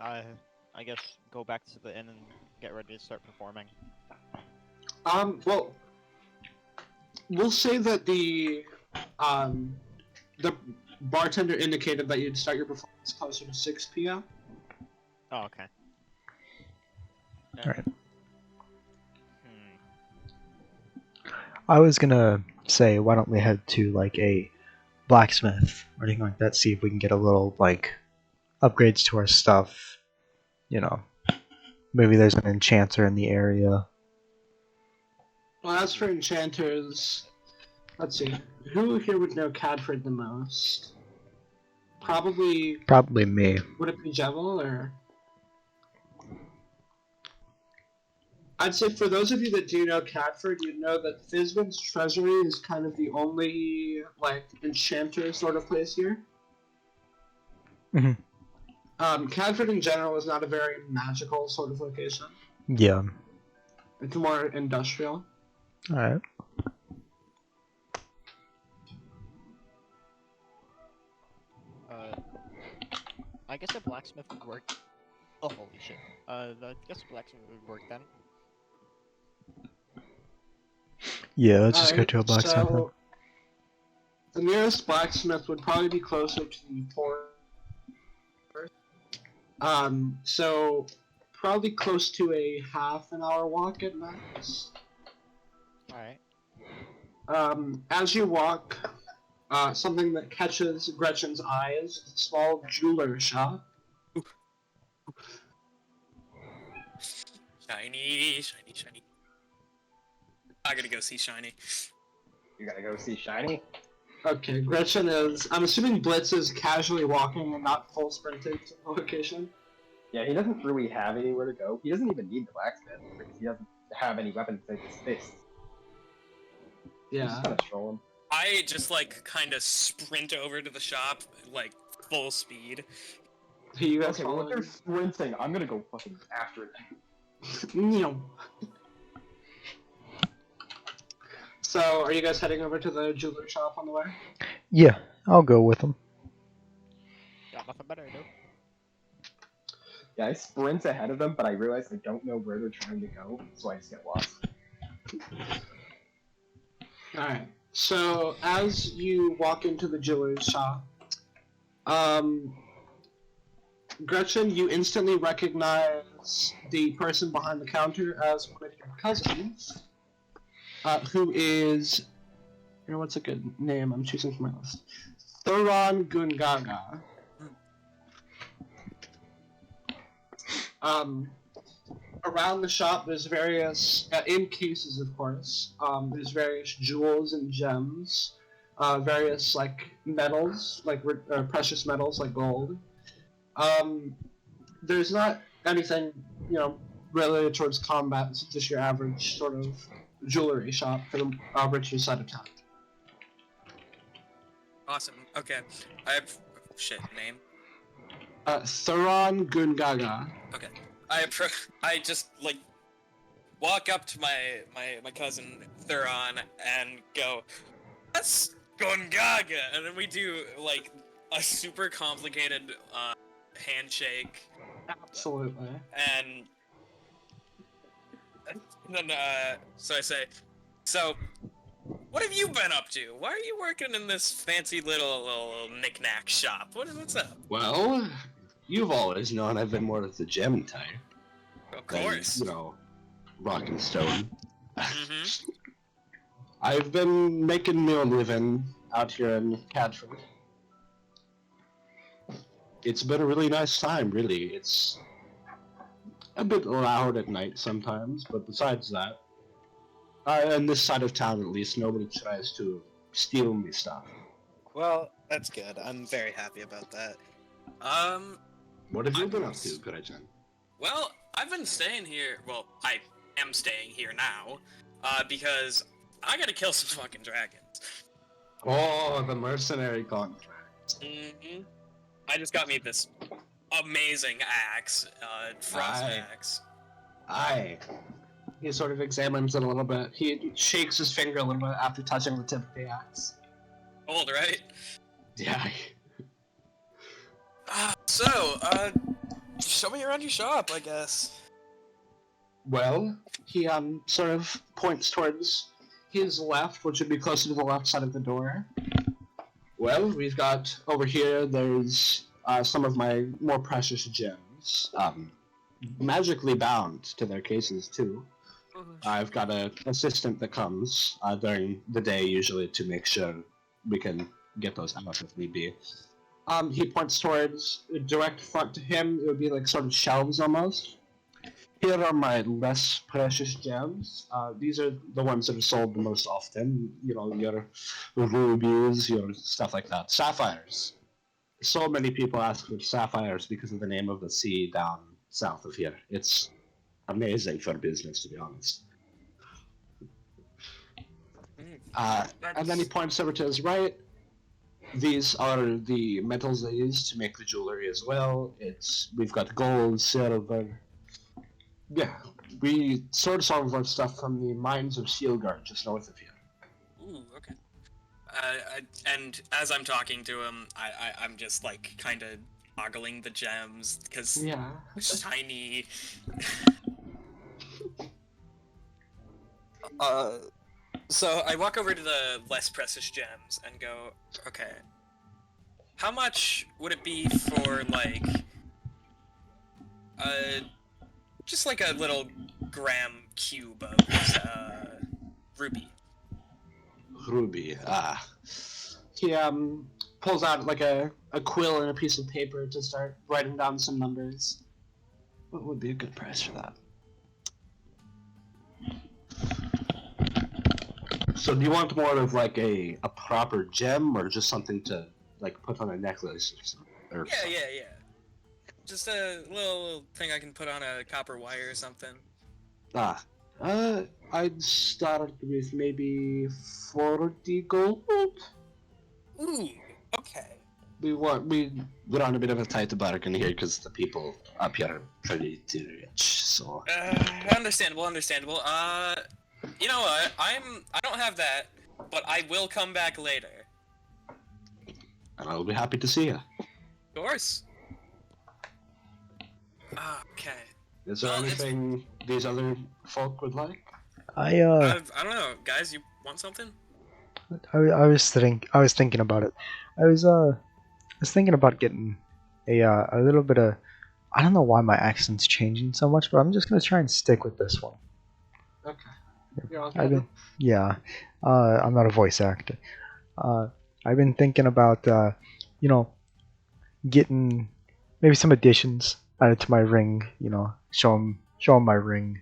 I guess, go back to the inn and get ready to start performing. Well, we'll say that the bartender indicated that you'd start your performance closer to 6 p.m. Oh, okay. Alright. I was gonna say, why don't we head to like a blacksmith or anything like that, see if we can get a little like upgrades to our stuff. You know, maybe there's an enchanter in the area. Well, as for enchanters, let's see. Who here would know Cadford the most? Probably. Probably me. Would it be Jevil or? I'd say for those of you that do know Cadford, you'd know that Fizban's Treasury is kind of the only, like, enchanter sort of place here. Mhm. Cadford in general is not a very magical sort of location. Yeah. It's more industrial. Alright. I guess a blacksmith would work. Oh, holy shit. I guess a blacksmith would work then. Yeah, let's just go Alright, to a blacksmith then. so the nearest blacksmith would probably be closer to the port. So probably close to a half an hour walk at max. Alright. As you walk, something that catches Gretchen's eyes is a small jeweler shop. Shiny, shiny, shiny. I gotta go see Shiny. You gotta go see Shiny? Okay, Gretchen is. I'm assuming Blitz is casually walking and not full sprinting to the location. Yeah, he doesn't really have anywhere to go. He doesn't even need the blacksmith because he doesn't have any weapons except his fists. He's just Yeah. kind of strolling. I just like kind of sprint over to the shop, like full speed. You guys Okay, well, if follow? they're sprinting, I'm gonna go fucking after them. No. So, are you guys heading over to the jeweler shop on the way? Yeah, I'll go with him. Got nothing better to do. Yeah, I sprint ahead of them, but I realize I don't know where they're trying to go, so I just get lost. Alright. So, as you walk into the jeweler's shop, Gretchen, you instantly recognize the person behind the counter as one of your cousins, who is, you know, what's a good name I'm choosing from my list? Gongaga. Around the shop, there's various, in cases of course, there's various jewels and gems, various, like, metals, like precious metals, like gold. There's not anything, you know, related towards combat. It's just your average sort of jewelry shop for the richer side of town. Awesome. Okay. I have name. Thoron Gongaga. Okay. I just like walk up to my cousin Thuron and go, "That's Gongaga," and then we do like a super complicated handshake. Absolutely. And then so I say, "So, what have you been up to? Why are you working in this fancy little knick-knack shop? What's up?" Well, you've always known I've been more of the gem type. Of than, course. you know, rock and stone. Mhm. I've been making me a living out here in Cadford. It's been a really nice time, really. It's a bit loud at night sometimes, but besides that, on this side of town at least, nobody tries to steal me stuff. Well, that's good. I'm very happy about that. What have you been up to, Gretchen? Well, I've been staying here. Well, I am staying here now, because I gotta kill some fucking dragons. Oh, the mercenary contract. Mm-hmm. I just got me this amazing axe, frost Aye. axe. Aye. He sort of examines it a little bit. He shakes his finger a little bit after touching the tip of the axe. Old, right? Yeah. So, show me around your shop, I guess. Well, he sort of points towards his left, which would be closer to the left side of the door. Well, we've got over here, there's some of my more precious gems, magically bound to their cases too. I've got an assistant that comes during the day usually to make sure we can get those out if need be. He points towards direct front to him. It would be like sort of shelves almost. Here are my less precious gems. These are the ones that are sold the most often. You know, your rubies, your stuff like that. Sapphires. So many people ask for sapphires because of the name of the sea down south of here. It's amazing for business, to be honest. And then he points over to his right. These are the metals they use to make the jewelry as well. We've got gold, silver. Yeah, we source all of our stuff from the mines of Yeager, just north of here. Ooh, okay. And as I'm talking to him, I'm just like kind of ogling the gems because Yeah. it's tiny. So I walk over to the less precious gems and go, okay, how much would it be for like, just like a little gram cube of ruby? Ruby, He pulls out like a quill and a piece of paper to start writing down some numbers. What would be a good price for that? So do you want more of like a proper gem or just something to like put on a necklace or something? Yeah. just a little thing I can put on a copper wire or something. Ah, I'd start with maybe 40 gold. Ooh, okay. We're on a bit of a tight bargain here because the people up here are pretty rich. So Understandable, understandable. You know what? I don't have that, but I will come back later. and I'll be happy to see you. Of course. Okay. Is there Well, it's- anything these other folk would like? I don't know, guys. You want something? I was thinking about it. I was thinking about getting a little bit of. I don't know why my accent's changing so much, but I'm just gonna try and stick with this one. Okay. You're all I've good? been, yeah. I'm not a voice actor. I've been thinking about you know, getting maybe some additions added to my ring. You know, show 'em my ring.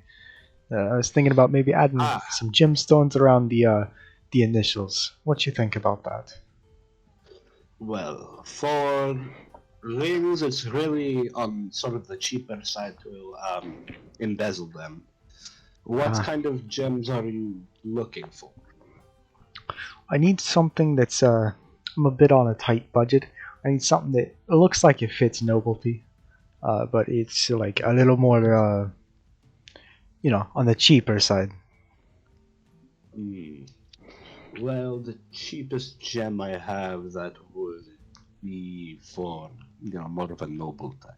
I was thinking about maybe adding some gemstones around the initials. What you think about that? Well, for rings, it's really on sort of the cheaper side to embezzle them. What Ah. kind of gems are you looking for? I need something that's I'm a bit on a tight budget. I need something that it looks like it fits nobility, but it's like a little more you know, on the cheaper side. Well, the cheapest gem I have that would be for, more of a noble type.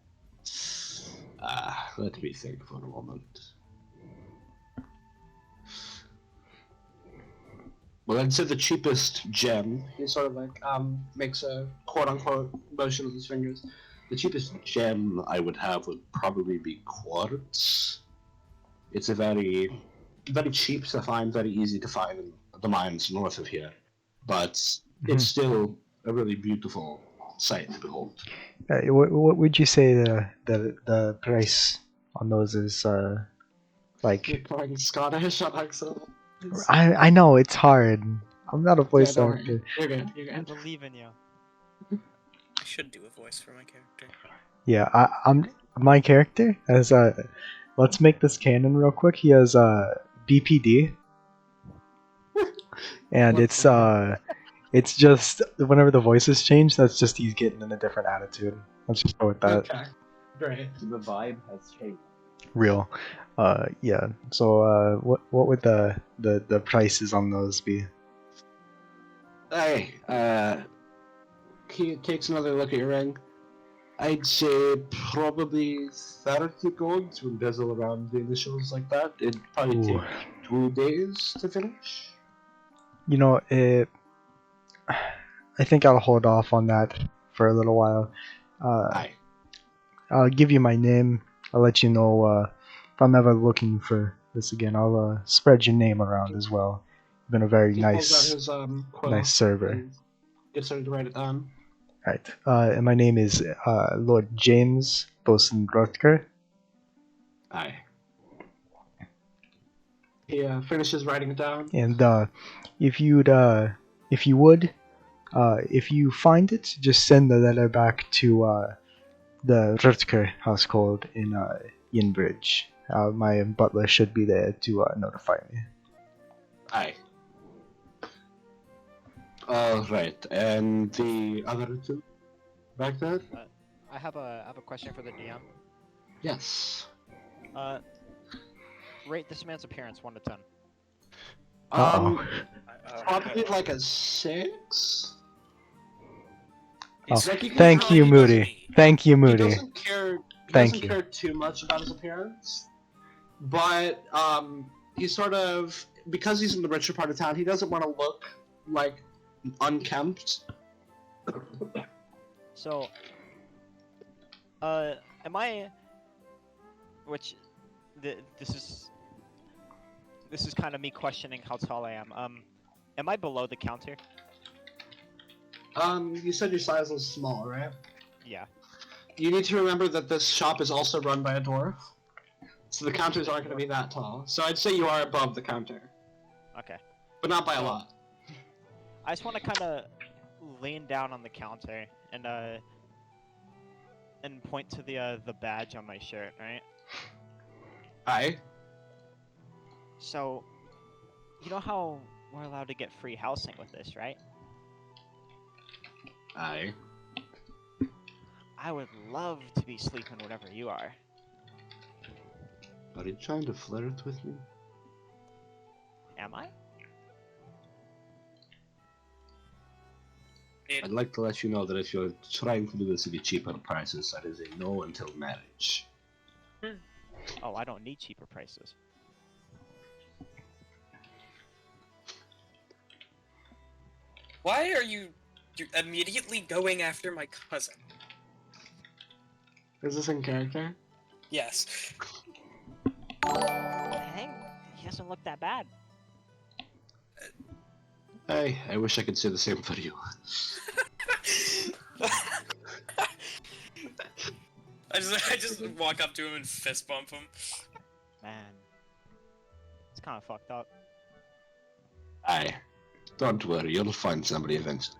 Let me think for a moment. Well, I'd say the cheapest gem. He sort of like makes a quote unquote motion with his fingers. The cheapest gem I would have would probably be quartz. It's a very cheap to find, very easy to find in the mines north of here, but it's still a really beautiful sight to behold. What would you say the price on those is? Like You're playing Scottish on accent. I know it's hard. I'm not a voice don't worry. actor. You're good. You're I good. believe in you. I should do a voice for my character. Yeah, I'm my character has let's make this canon real quick. He has BPD, and it's just whenever the voices change, that's just he's getting in a different attitude. Let's just go with that. Okay. Great. The vibe has changed. Real. Yeah. So what would the prices on those be? Hey, He takes another look at your ring. I'd say probably 30 gold to embezzle around the initials like that. It'd probably Ooh. take 2 days to finish. You know, I think I'll hold off on that for a little while. Aye. I'll give you my name. I'll let you know if I'm ever looking for this again. I'll spread your name around as well. You've been a very He pulls out nice, his quill nice server. and gets ready to write it down. Right. And my name is Lord James Thoson Rutker. Aye. He finishes writing it down. And if you find it, just send the letter back to the Rutker household in Yinbridge. My butler should be there to notify me. Aye. Alright, and the other two back there? I have a question for the DM. Yes. Rate this man's appearance 1 to 10. Uh-oh. Probably like a 6. Oh, Like, can thank tell you, he Moody. doesn't- Thank you, He Moody. doesn't care. He Thank doesn't you. care too much about his appearance, but he's sort of, because he's in the richer part of town. He doesn't want to look like unkempt. So, am I? Which, this is kind of me questioning how tall I am. Am I below the counter? You said your size was small, right? Yeah. You need to remember that this shop is also run by a dwarf, so the counters aren't going to be that tall. So I'd say you are above the counter, Okay. but not by a lot. I just want to kind of lean down on the counter and and point to the badge on my shirt, right? Aye. So, you know how we're allowed to get free housing with this, right? Aye. I would love to be sleeping wherever you are. Are you trying to flirt with me? Am I? I'd like to let you know that if you're trying to do this at cheaper prices, that is a no until marriage. Oh, I don't need cheaper prices. Why are you immediately going after my cousin? Is this in character? Yes. Dang, he doesn't look that bad. I wish I could say the same for you. I just walk up to him and fist bump him. Man, it's kind of fucked up. Aye. Don't worry, you'll find somebody eventually.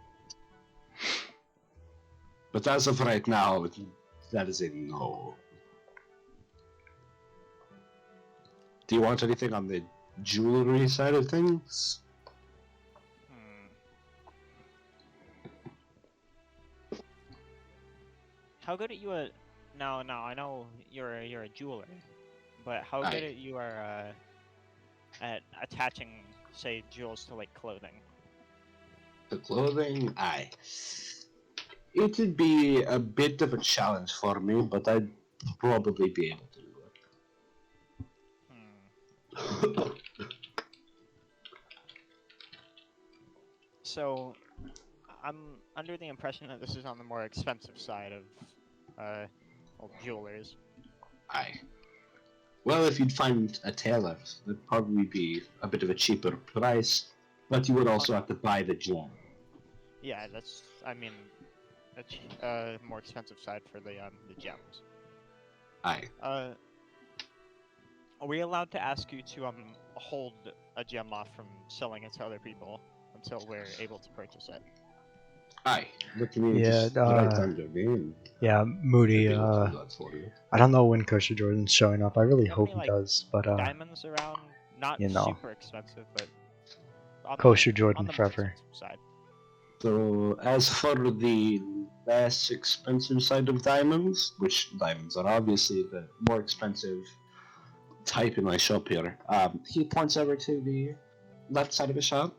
But as of right now, that is a no. Do you want anything on the jewelry side of things? How good at you at... No, I know you're a jeweler, but how good at you are at attaching, say, jewels to like clothing? The clothing? Aye. It'd be a bit of a challenge for me, but I'd probably be able to do it. So, I'm under the impression that this is on the more expensive side of, jewelers. Aye. Well, if you'd find a tailor, it'd probably be a bit of a cheaper price, but you would also have to buy the gem. Yeah, that's, I mean, that's, more expensive side for the gems. Aye. Are we allowed to ask you to, hold a gem off from selling it to other people until we're able to purchase it? Aye. Look at me, Yeah, just write down your name. Yeah, Moody, I'd be able to do that for you. I don't know when Kosher Jordan's showing up. I really Do you have hope any, he like, does, but diamonds around, not you know. super expensive, but on Kosher the, Jordan on the more forever. expensive side. So, as for the less expensive side of diamonds, which diamonds are obviously the more expensive type in my shop here, He points over to the left side of the shop.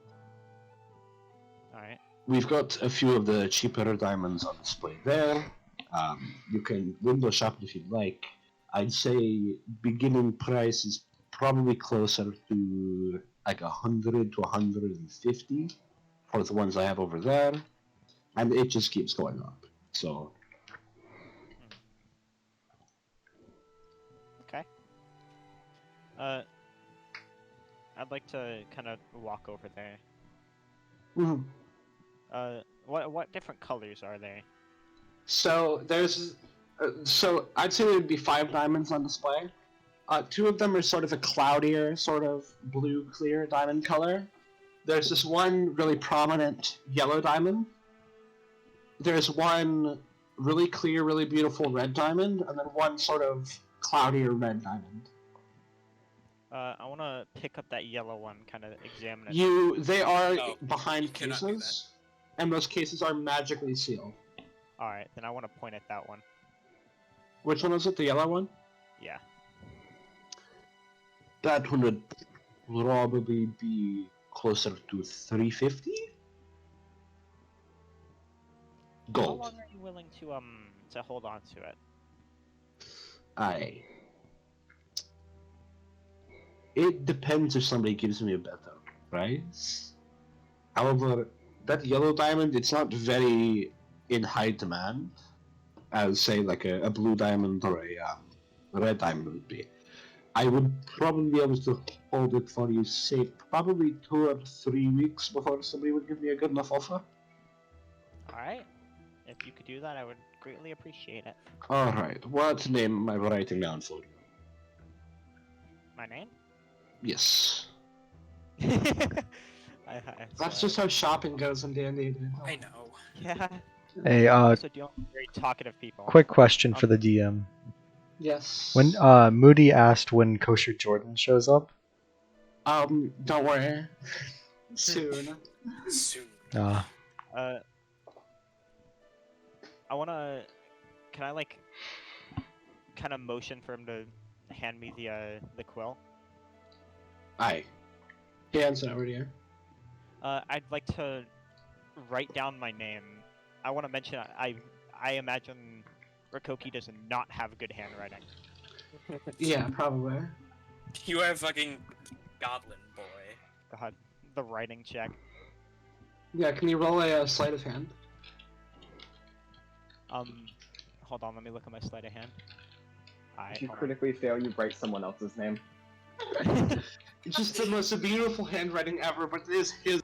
Alright. we've got a few of the cheaper diamonds on display there. You can window shop if you'd like. I'd say beginning price is probably closer to like 100 to 150 for the ones I have over there, and it just keeps going up. So Okay. I'd like to kind of walk over there. Mhm. What different colors are there? So there's, so I'd say there would be 5 diamonds on display. 2 of them are sort of a cloudier, sort of blue clear diamond color. There's this one really prominent yellow diamond. There's one really clear, really beautiful red diamond, and then one sort of cloudier red diamond. I want to pick up that yellow one, kind of examine it. They are No, you behind cannot do that. cases, and those cases are magically sealed. Alright, then I want to point at that one. Which one was it? The yellow one? Yeah. that one would probably be closer to 350 How gold. long are you willing to hold on to it? It depends if somebody gives me a better price. However, that yellow diamond, it's not very in high demand, as say like a blue diamond or a red diamond would be. I would probably be able to hold it for you, say, probably 2 or 3 weeks before somebody would give me a good enough offer. Alright. If you could do that, I would greatly appreciate it. Alright, what name am I writing down for you? My name? Yes. That's just how shopping goes in D&D. I know. Yeah. Hey, Also dealing with very talkative people. quick question for the DM. Yes. When Moody asked when Kosher Jordan shows up. Don't worry. Soon. Soon. I wanna. Can I like, kind of motion for him to hand me the quill? Aye. He hands it over to you. I'd like to write down my name. I want to mention I imagine Rahkoki does not have good handwriting. Yeah, probably. You are fucking goblin boy. God, the writing check. Yeah, can you roll a sleight of hand? Hold on, let me look at my sleight of hand. If you hold on. critically fail, you write someone else's name. It's just the most beautiful handwriting ever, but it is his.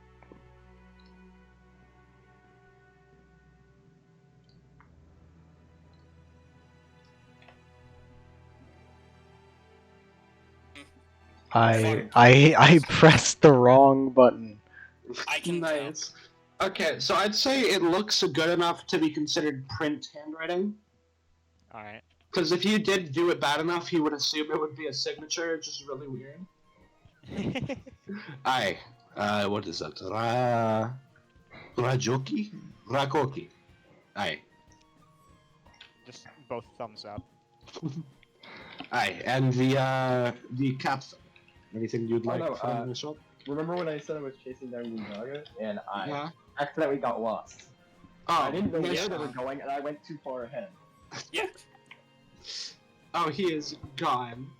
I pressed the wrong button. I can tell. Nice. Okay, so I'd say it looks good enough to be considered print handwriting. Alright. Because if you did do it bad enough, he would assume it would be a signature, which is really weird. Aye. What is that? Rahkoki. Aye. Just both thumbs up. Aye. And the captain. Anything you'd like no, from the shop? Remember when I said I was chasing down Gongaga, and I Yeah. accidentally got lost? Oh, I didn't know nice where they were job. going, and I went too far ahead. Yeah. Oh, he is gone.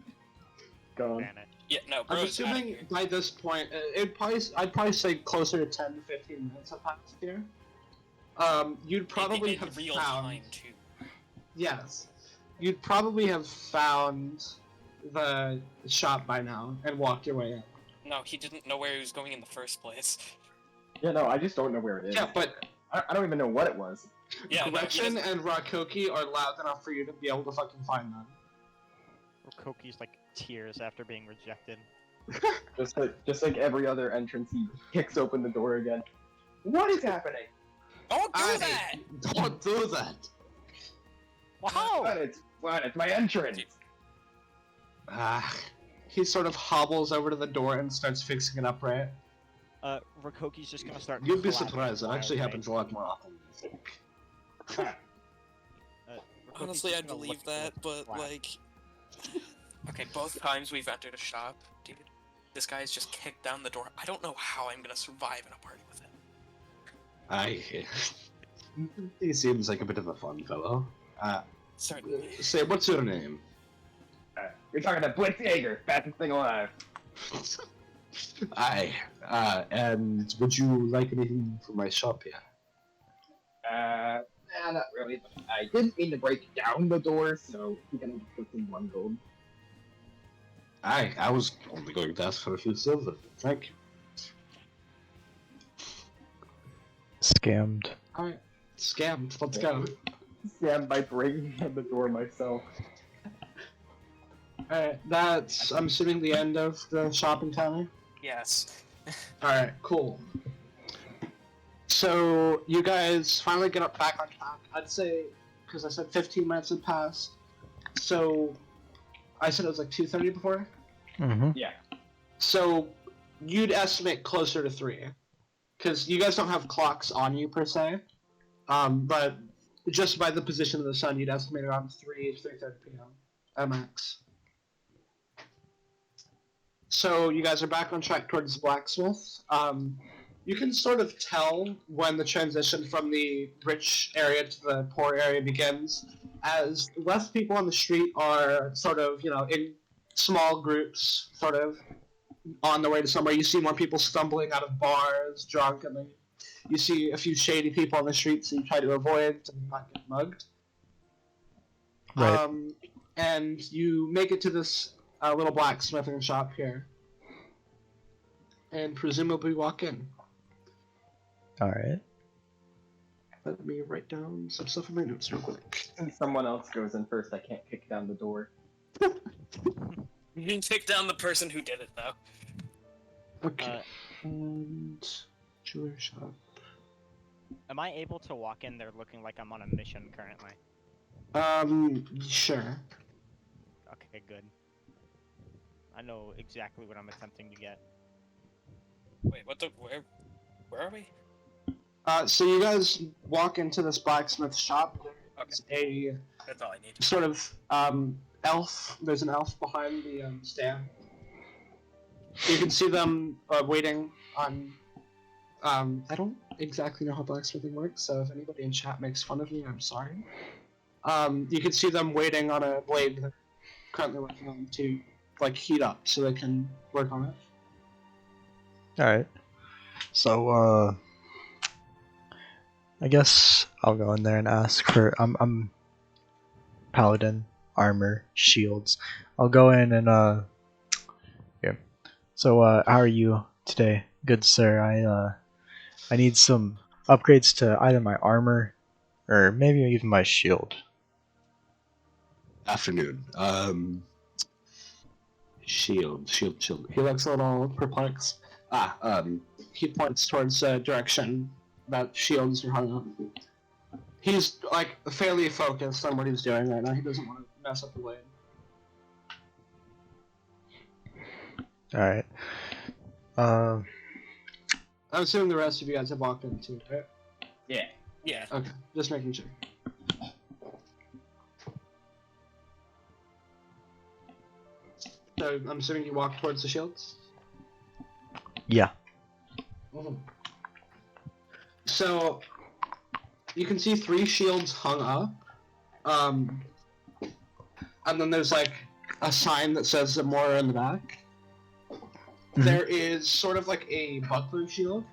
Gone. Damn it. Yeah. No, I'm bro. assuming by this point, I'd probably say closer to 10 to 15 minutes have passed here. You'd probably have real found. time too. Yes. You'd probably have found the shop by now and walked your way in. No, he didn't know where he was going in the first place. Yeah, no, I just don't know where it is. Yeah, but I don't even know what it was. Yeah. Gretchen No, he and Rahkoki are loud enough for you to be able to fucking find them. Rahkoki's like tears after being rejected. Just like every other entrance, he kicks open the door again. What is happening? Don't do Aye, that. Don't do that! Wow! It's my entrance! Ah. He sort of hobbles over to the door and starts fixing it up, right? Rakoki's just gonna start. You'd be clapping surprised. It actually wildly. happens a lot more often than you think. Rakoki's Honestly, just I gonna believe look that, towards but the like, okay, both times we've entered a shop, dude, this guy's just kicked down the door. I don't know how I'm gonna survive in a party with him. He seems like a bit of a fun fellow. Certainly. Say, what's your name? You're talking to Blitz Yeager, fastest thing alive. Aye. And would you like anything from my shop here? Nah, not really. But I didn't mean to break down the door, so you can put in 1 gold. Aye, I was only going to ask for a few silver. Thank you. Scammed. Alright. Scammed. Let's go. Stand by breaking down the door myself. Alright, that's, I'm assuming, the end of the shopping timer? Yes. Alright, cool. So, you guys finally get up back on track. I'd say, because I said 15 minutes had passed, so I said it was like 2:30 before? Mm-hmm. Yeah. So, you'd estimate closer to 3. Because you guys don't have clocks on you, per se. But just by the position of the sun, you'd estimate around 3:30 p.m. at max. So you guys are back on track towards the blacksmith. You can sort of tell when the transition from the rich area to the poor area begins, as less people on the street are sort of, in small groups, sort of on the way to somewhere. You see more people stumbling out of bars, drunk, and you see a few shady people on the street, so you try to avoid to not get mugged. Right. And you make it to this little blacksmithing shop here, and presumably walk in. Alright. Let me write down some stuff in my notes real quick. Since someone else goes in first, I can't kick down the door. You can take down the person who did it, though. Okay. And jewelry shop. Am am I able to walk in there looking like I'm on a mission currently? Sure. Okay, good. I know exactly what I'm attempting to get. Wait, what the? Where are we? So you guys walk into this blacksmith shop. There's a That's all I need. sort of elf. There's an elf behind the stand. You can see them waiting on. I don't exactly know how blacksmithing works, so if anybody in chat makes fun of me, I'm sorry. You can see them waiting on a blade they're currently working on to like heat up so they can work on it. Alright. So, I guess I'll go in there and ask for. I'm paladin, armor, shields. I'll go in and, yeah. So, how are you today, good sir? I need some upgrades to either my armor or maybe even my shield. Afternoon. Shield. He looks a little perplexed. He points towards the direction that shields are hung up. He's like fairly focused on what he's doing right now. He doesn't want to mess up the blade. Alright. I'm assuming the rest of you guys have walked in too, right? Yeah. Yeah. Okay, just making sure. So I'm assuming you walk towards the shields? Yeah. So you can see 3 shields hung up. And then there's like a sign that says that more are in the back. There is sort of like a buckler shield,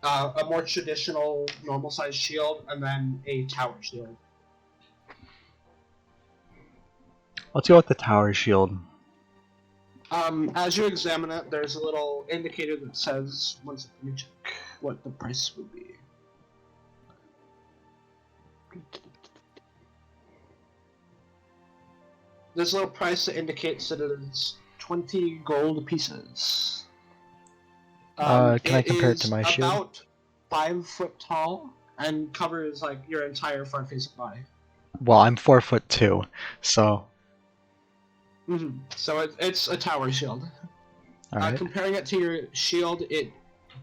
a more traditional normal sized shield, and then a tower shield. Let's go with the tower shield. As you examine it, there's a little indicator that says, let me check what the price would be. There's a little price that indicates that it is 20 gold pieces. Can I compare it to my shield? About 5 foot tall and covers like your entire front facing body. Well, I'm 4'2", so. So it's a tower shield. Alright. Comparing it to your shield, it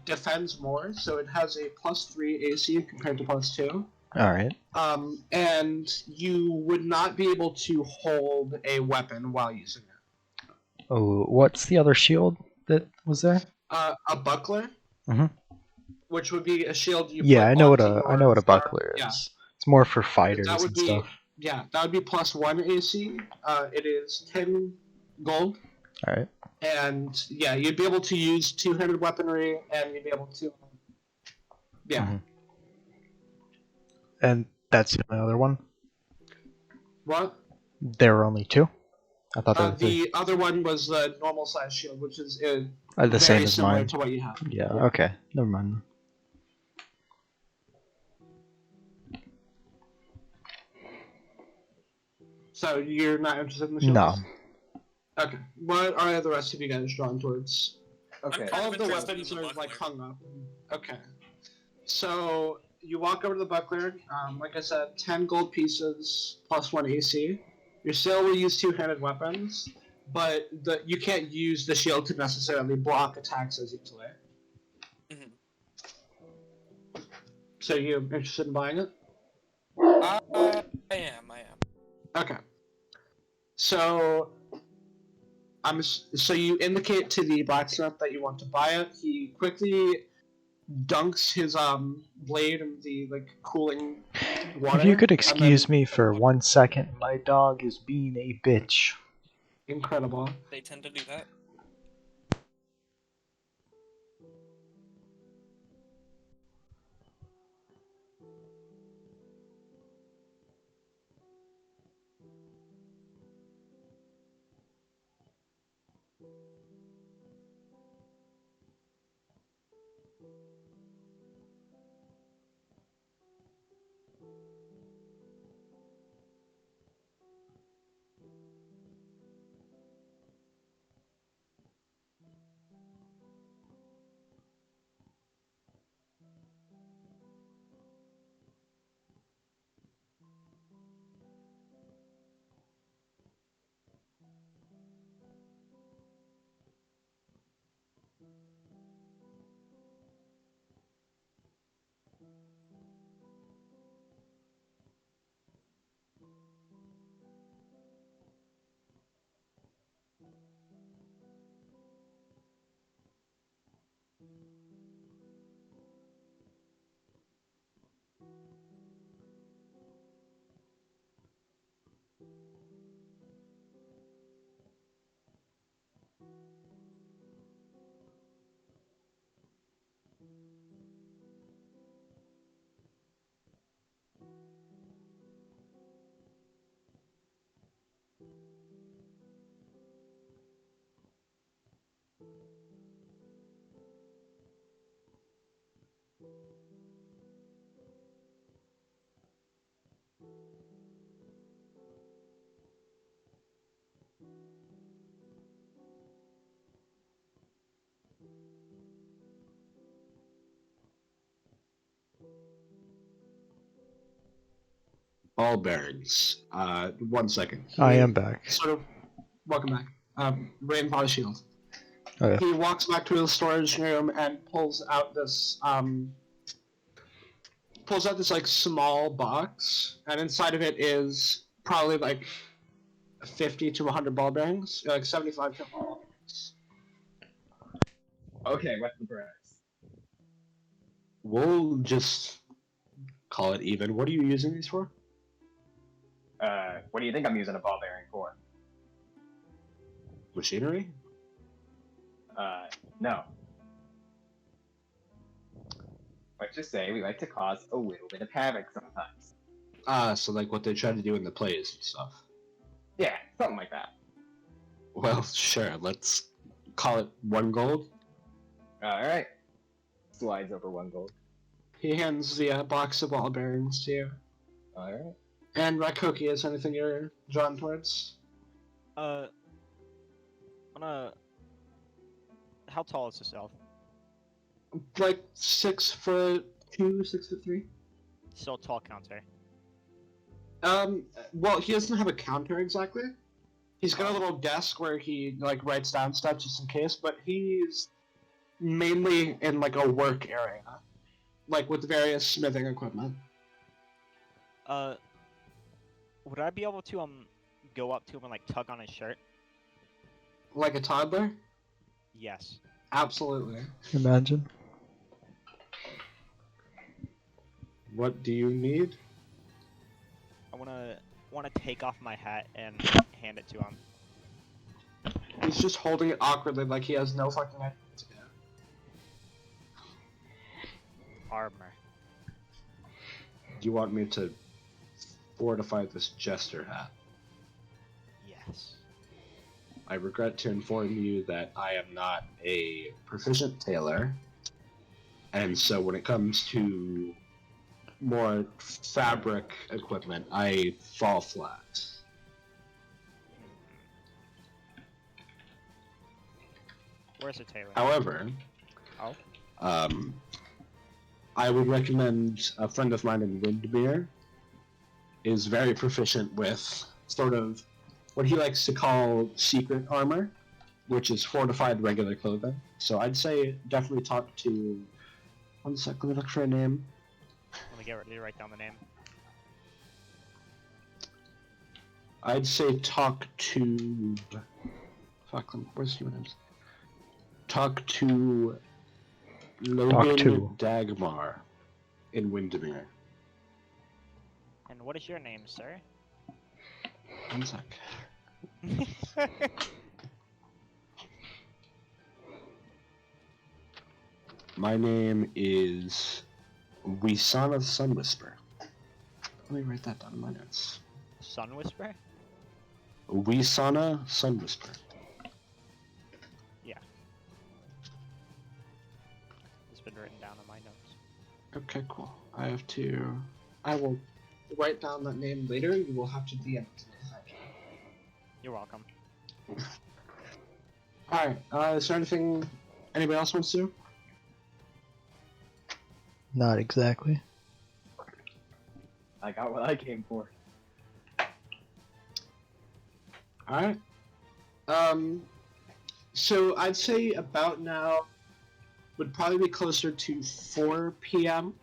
defends more, so it has a +3 AC compared to +2. Alright. And you would not be able to hold a weapon while using it. Oh, what's the other shield that was there? A buckler, which would be a shield you. Yeah, put I know onto what a your buckler is. Yeah. It's more for fighters That would and be stuff. that would be +1 AC. It is 10 gold. Alright. And yeah, you'd be able to use two-handed weaponry, and you'd be able to. Yeah. And that's the only other one? What? There were only 2? I thought there were 3. The other one was the normal size shield, which is The very same as similar mine. to what you have. Yeah, okay. Never mind. So you're not interested in the shields? No. Okay. What are the rest of you guys drawn towards? Okay. I'm All of the interested weapons in the are like buckler. hung up. Okay. So you walk over to the buckler. Like I said, 10 gold pieces +1 AC. You still will use two-handed weapons, but you can't use the shield to necessarily block attacks as easily. So you interested in buying it? I am. Okay. So so you indicate to the blacksmith that you want to buy it. He quickly dunks his blade in the like cooling water. If you could and excuse then- me for 1 second, my dog is being a bitch. Incredible. They tend to do that. Ball bearings. 1 second. I am back. Sort of. Welcome back. Rainbow shield. Okay. He walks back to his storage room and pulls out this like small box, and inside of it is probably like 50 to 100 ball bearings, like 75 to 100 ball bearings. Okay, what's the price? We'll just call it even. What are you using these for? What do you think I'm using a ball bearing for? Machinery? No. Let's just say we like to cause a little bit of havoc sometimes. So like what they try to do in the plays and stuff. Yeah, something like that. Well, sure. Let's call it 1 gold. Alright. Slides over 1 gold. He hands the box of ball bearings to you. Alright. And Rahkoki, is anything you're drawn towards? On a... How tall is this elf? Like 6'2", 6'3". Still a tall counter. Well, he doesn't have a counter exactly. He's got a little desk where he like writes down stuff just in case, but he's mainly in like a work area, like with various smithing equipment. Would I be able to go up to him and like tug on his shirt? Like a toddler? Yes. Absolutely. Imagine. What do you need? I wanna take off my hat and hand it to him. He's just holding it awkwardly, like he has no fucking idea what to do. Armor. Do you want me to fortify this jester hat? Yes. I regret to inform you that I am not a proficient tailor, and so when it comes to more fabric equipment, I fall flat. Where's the tailor? However, Oh. I would recommend a friend of mine in Windmere is very proficient with sort of what he likes to call secret armor, which is fortified regular clothing. So I'd say definitely talk to... 1 sec, let me look for a name. Let me get ready to write down the name. I'd say talk to... Fuck, where's your names? Talk to Logan Dagmar in Windermere. And what is your name, sir? 1 sec. My name is Wisana Sunwhisper. Let me write that down in my notes. Sun Whisper? Wisana Sunwhisper. Yeah. It's been written down in my notes. Okay, cool. I will write down that name later. You will have to DM it to me. You're welcome. Alright, is there anything anybody else wants to do? Not exactly. I got what I came for. Alright. So I'd say about now would probably be closer to 4 p.m.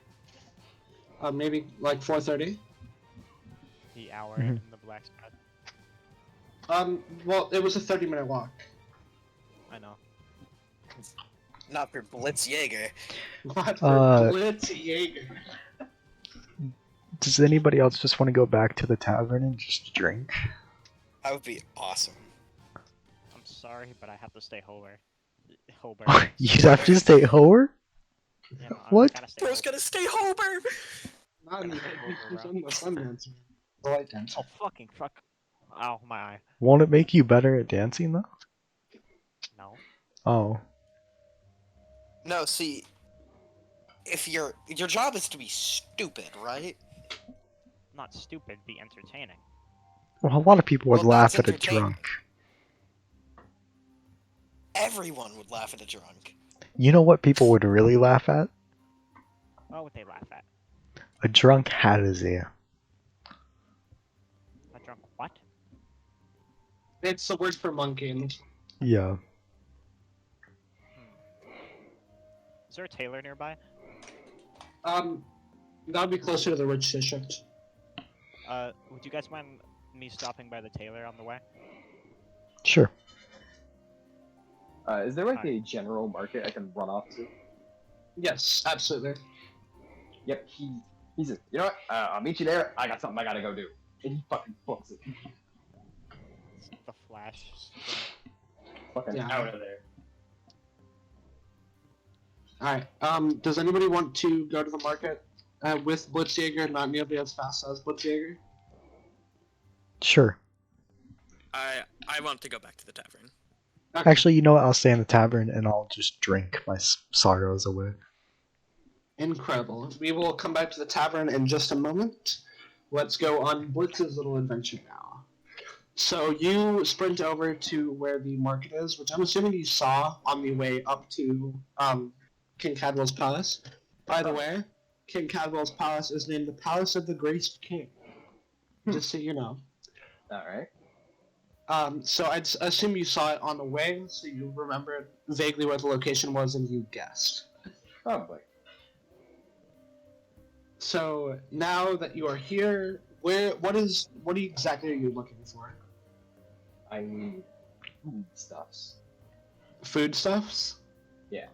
Maybe like 4:30. The hour Mhm. in the black spot. Well, it was a 30-minute walk. I know. Not for Blitz Yeager. Not for Blitz Yeager. Does anybody else just want to go back to the tavern and just drink? That would be awesome. I'm sorry, but I have to stay Hober. You have to stay Hoer? Yeah, no, What? I gotta stay Bro's Hober. gonna stay Hober! Not in the sun dancer. The light dancer. Oh, fucking fuck. Ow, my eye. Won't it make you better at dancing though? No. Oh. No, see, if your job is to be stupid, right? Not stupid, be entertaining. Well, a lot of people would Well, laugh that's at a entertaining. drunk. Everyone would laugh at a drunk. You know what people would really laugh at? What would they laugh at? A drunk Hadizee. A drunk what? It's the word for monkey. Yeah. Is there a tailor nearby? That would be closer to the rich district. Would you guys mind me stopping by the tailor on the way? Sure. Is there like a general market I can run off to? Yes, absolutely. Yep, he's just, you know what? I'll meet you there. I got something I gotta go do. And he fucking books it. It's the Flash. Fucking Yeah. out of there. Alright, does anybody want to go to the market with Blitz Yeager, not nearly as fast as Blitz Yeager? Sure. I want to go back to the tavern. Okay. Actually, you know what? I'll stay in the tavern and I'll just drink my sorrows away. Incredible. We will come back to the tavern in just a moment. Let's go on Blitz's little adventure now. So you sprint over to where the market is, which I'm assuming you saw on the way up to King Cadwell's palace. By the way, King Cadwell's palace is named the Palace of the Graced King. Just so you know. Alright. So I'd assume you saw it on the way, so you remembered vaguely where the location was and you guessed. Probably. So now that you are here, what exactly are you looking for? I need stuffs. Foodstuffs? Yeah.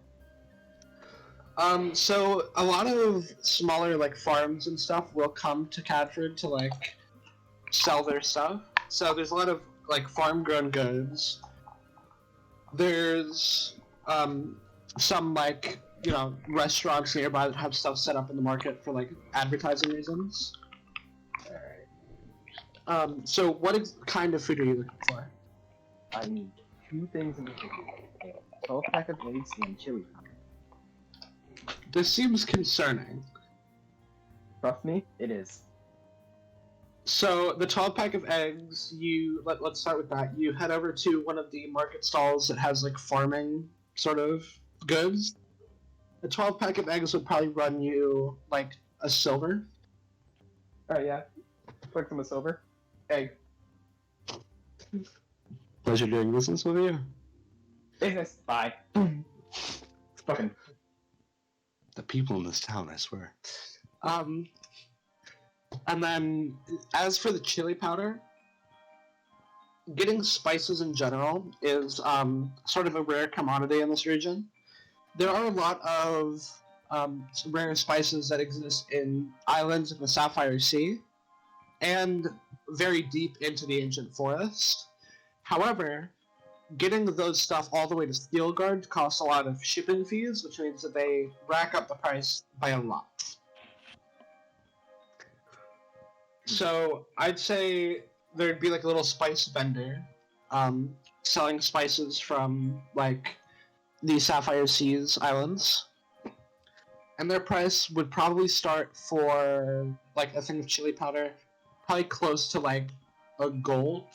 So a lot of smaller like farms and stuff will come to Cadford to like sell their stuff. So there's a lot of like farm-grown goods. There's some like restaurants nearby that have stuff set up in the market for like advertising reasons. Alright. So what kind of food are you looking for? I need 2 things in particular. A 12-pack of eggs and chili powder. This seems concerning. Trust me, it is. So the 12-pack of eggs, let's start with that. You head over to one of the market stalls that has like farming sort of goods. A 12-pack of eggs would probably run you like a silver. Alright, yeah. Quick from a silver. Egg. Pleasure doing business with you. Business. Bye. It's fucking. The people in this town, I swear. And then as for the chili powder, getting spices in general is sort of a rare commodity in this region. There are a lot of rare spices that exist in islands in the Sapphire Sea and very deep into the ancient forest. However, getting those stuff all the way to Steelguard costs a lot of shipping fees, which means that they rack up the price by a lot. So I'd say there'd be like a little spice vendor selling spices from like the Sapphire Seas islands. And their price would probably start for like a thing of chili powder, probably close to like a gold.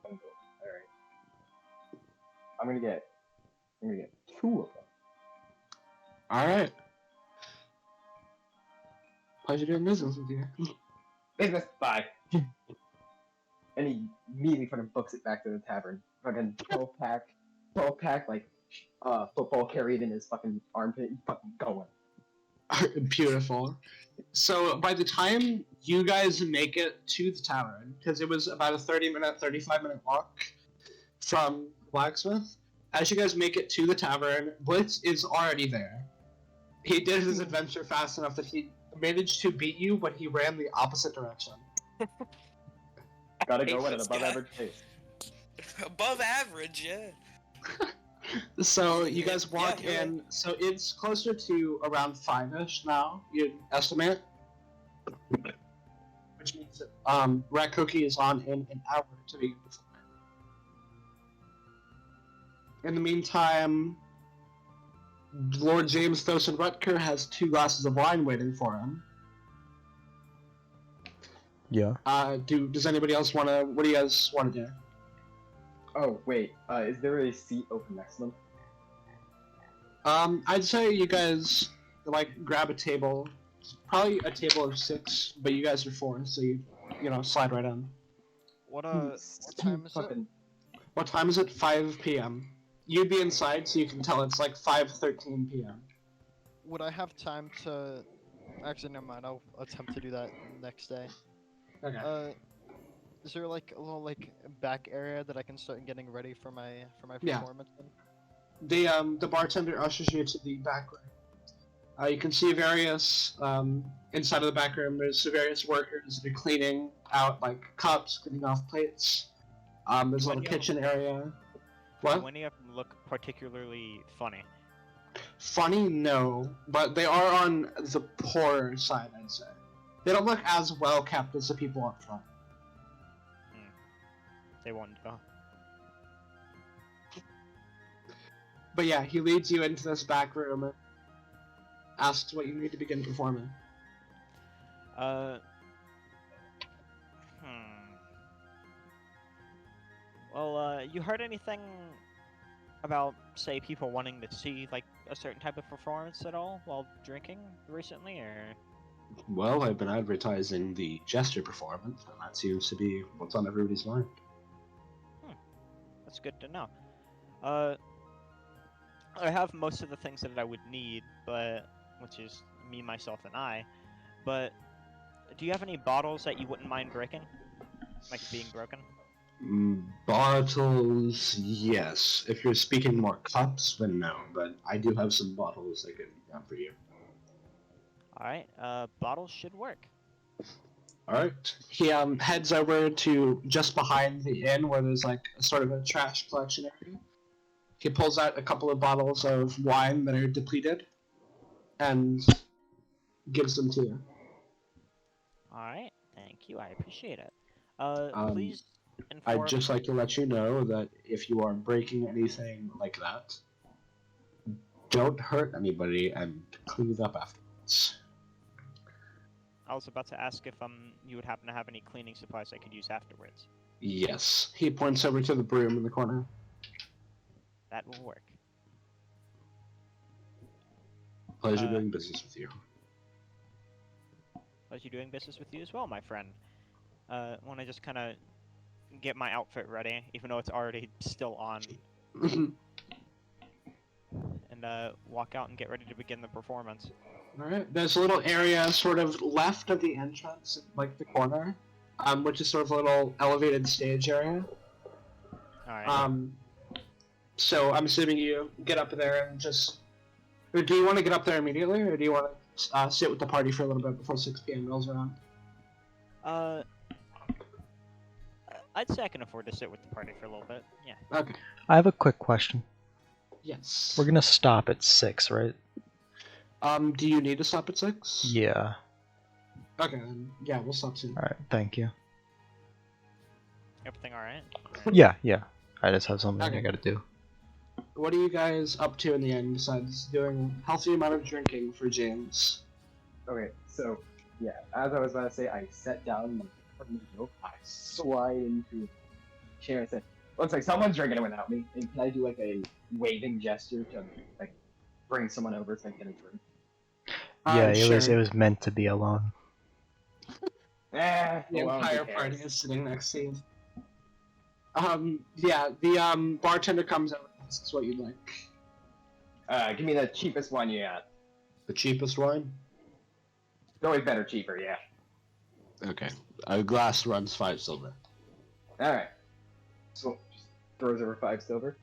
Alright. I'm gonna get 2 of them. Alright. Pleasure doing business with you. Business. Bye. And he immediately fucking books it back to the tavern. Fucking 12-pack, like, football carried in his fucking armpit. He's fucking going. Beautiful. So by the time you guys make it to the tavern, because it was about a 35-minute walk from Blacksmith, as you guys make it to the tavern, Blitz is already there. He did his adventure fast enough that he managed to beat you, but he ran the opposite direction. Gotta go at an above average pace. Above average, yeah. So you guys walk Yeah, in, so it's closer to around 5-ish now, you'd estimate. Which means that Rahkoki is on in an hour to be. In the meantime, Lord James Thoson Rutker has 2 glasses of wine waiting for him. Yeah. Does anybody else want to, what do you guys want to do? Oh, wait. Is there a seat open next to them? I'd say you guys like grab a table, probably a table of 6, but you guys are 4, so you slide right in. What time is it? Fucking What time is it? 5 p.m. You'd be inside, so you can tell it's like 5:13 p.m. Would I have time to? Actually, never mind. I'll attempt to do that next day. Okay. Is there like a little like back area that I can start getting ready for my Yeah. performance? In? The bartender ushers you to the back room. You can see various inside of the back room. There's various workers that are cleaning out like cups, cleaning off plates. There's a little kitchen area. What? Do any of them look particularly funny? Funny, no, but they are on the poorer side, I'd say. They don't look as well kept as the people up front. They won't go. But yeah, he leads you into this back room and asks what you need to begin performing. Well, you heard anything about, say, people wanting to see, like, a certain type of performance at all while drinking recently, or...? Well, I've been advertising the Jester performance, and that seems to be what's on everybody's mind. That's good to know. I have most of the things that I would need, which is me, myself, and I, but do you have any bottles that you wouldn't mind breaking? Like being broken? Bottles, yes. If you're speaking more cups, then no, but I do have some bottles I could grab for you. Alright, bottles should work. Alright. He heads over to just behind the inn where there's like sort of a trash collection area. He pulls out a couple of bottles of wine that are depleted and gives them to you. Alright, thank you, I appreciate it. Please inform... I'd just like to let you know that if you are breaking anything like that, don't hurt anybody and clean it up afterwards. I was about to ask if you would happen to have any cleaning supplies I could use afterwards. Yes. He points over to the broom in the corner. That will work. Pleasure doing business with you. Pleasure doing business with you as well, my friend. Want to just kind of get my outfit ready, even though it's already still on, and walk out and get ready to begin the performance. Alright, there's a little area sort of left of the entrance, like the corner, which is sort of a little elevated stage area. Alright. So I'm assuming you get up there and just... Or do you want to get up there immediately, or do you want to sit with the party for a little bit before 6 p.m. rolls around? I'd say I can afford to sit with the party for a little bit, yeah. Okay. I have a quick question. Yes. We're gonna stop at 6, right? Do you need to stop at 6? Yeah. Okay, then yeah, we'll stop soon. Alright, thank you. Everything alright? Yeah. I just have something Okay. I gotta do. What are you guys up to in the end besides doing a healthy amount of drinking for James? Okay, so yeah, as I was about to say, I sat down and I slide into a chair and said, "Looks like someone's drinking it without me. And can I do like a waving gesture to like bring someone over so I can get a drink?" Yeah, Sure. it was meant to be alone. The entire party is sitting next to you. Yeah, the bartender comes out and asks what you'd like. Give me the cheapest one you got. The cheapest wine? It's always better cheaper, yeah. Okay. A glass runs 5 silver. Alright. So, just throws over 5 silver.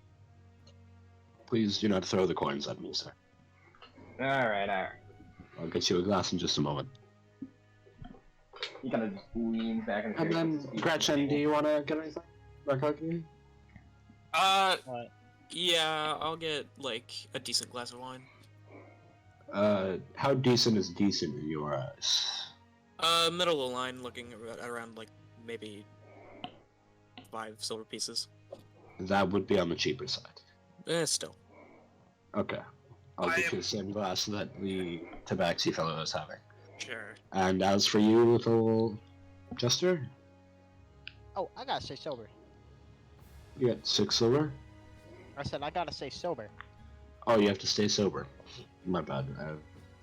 Please do not throw the coins at me, sir. Alright. I'll get you a glass in just a moment. He kind of leans back and And then, Gretchen, do you want to get anything? Rahkoki? Yeah, I'll get, like, a decent glass of wine. How decent is decent in your eyes? Middle of the line, looking around, like, maybe 5 silver pieces. That would be on the cheaper side. Still. Okay. I'll get you the same glass that the tabaxi fellow is having. Sure. And as for you, little Jester, Oh, I gotta stay sober. you got 6 silver? I said I gotta stay sober. Oh, you have to stay sober. My bad.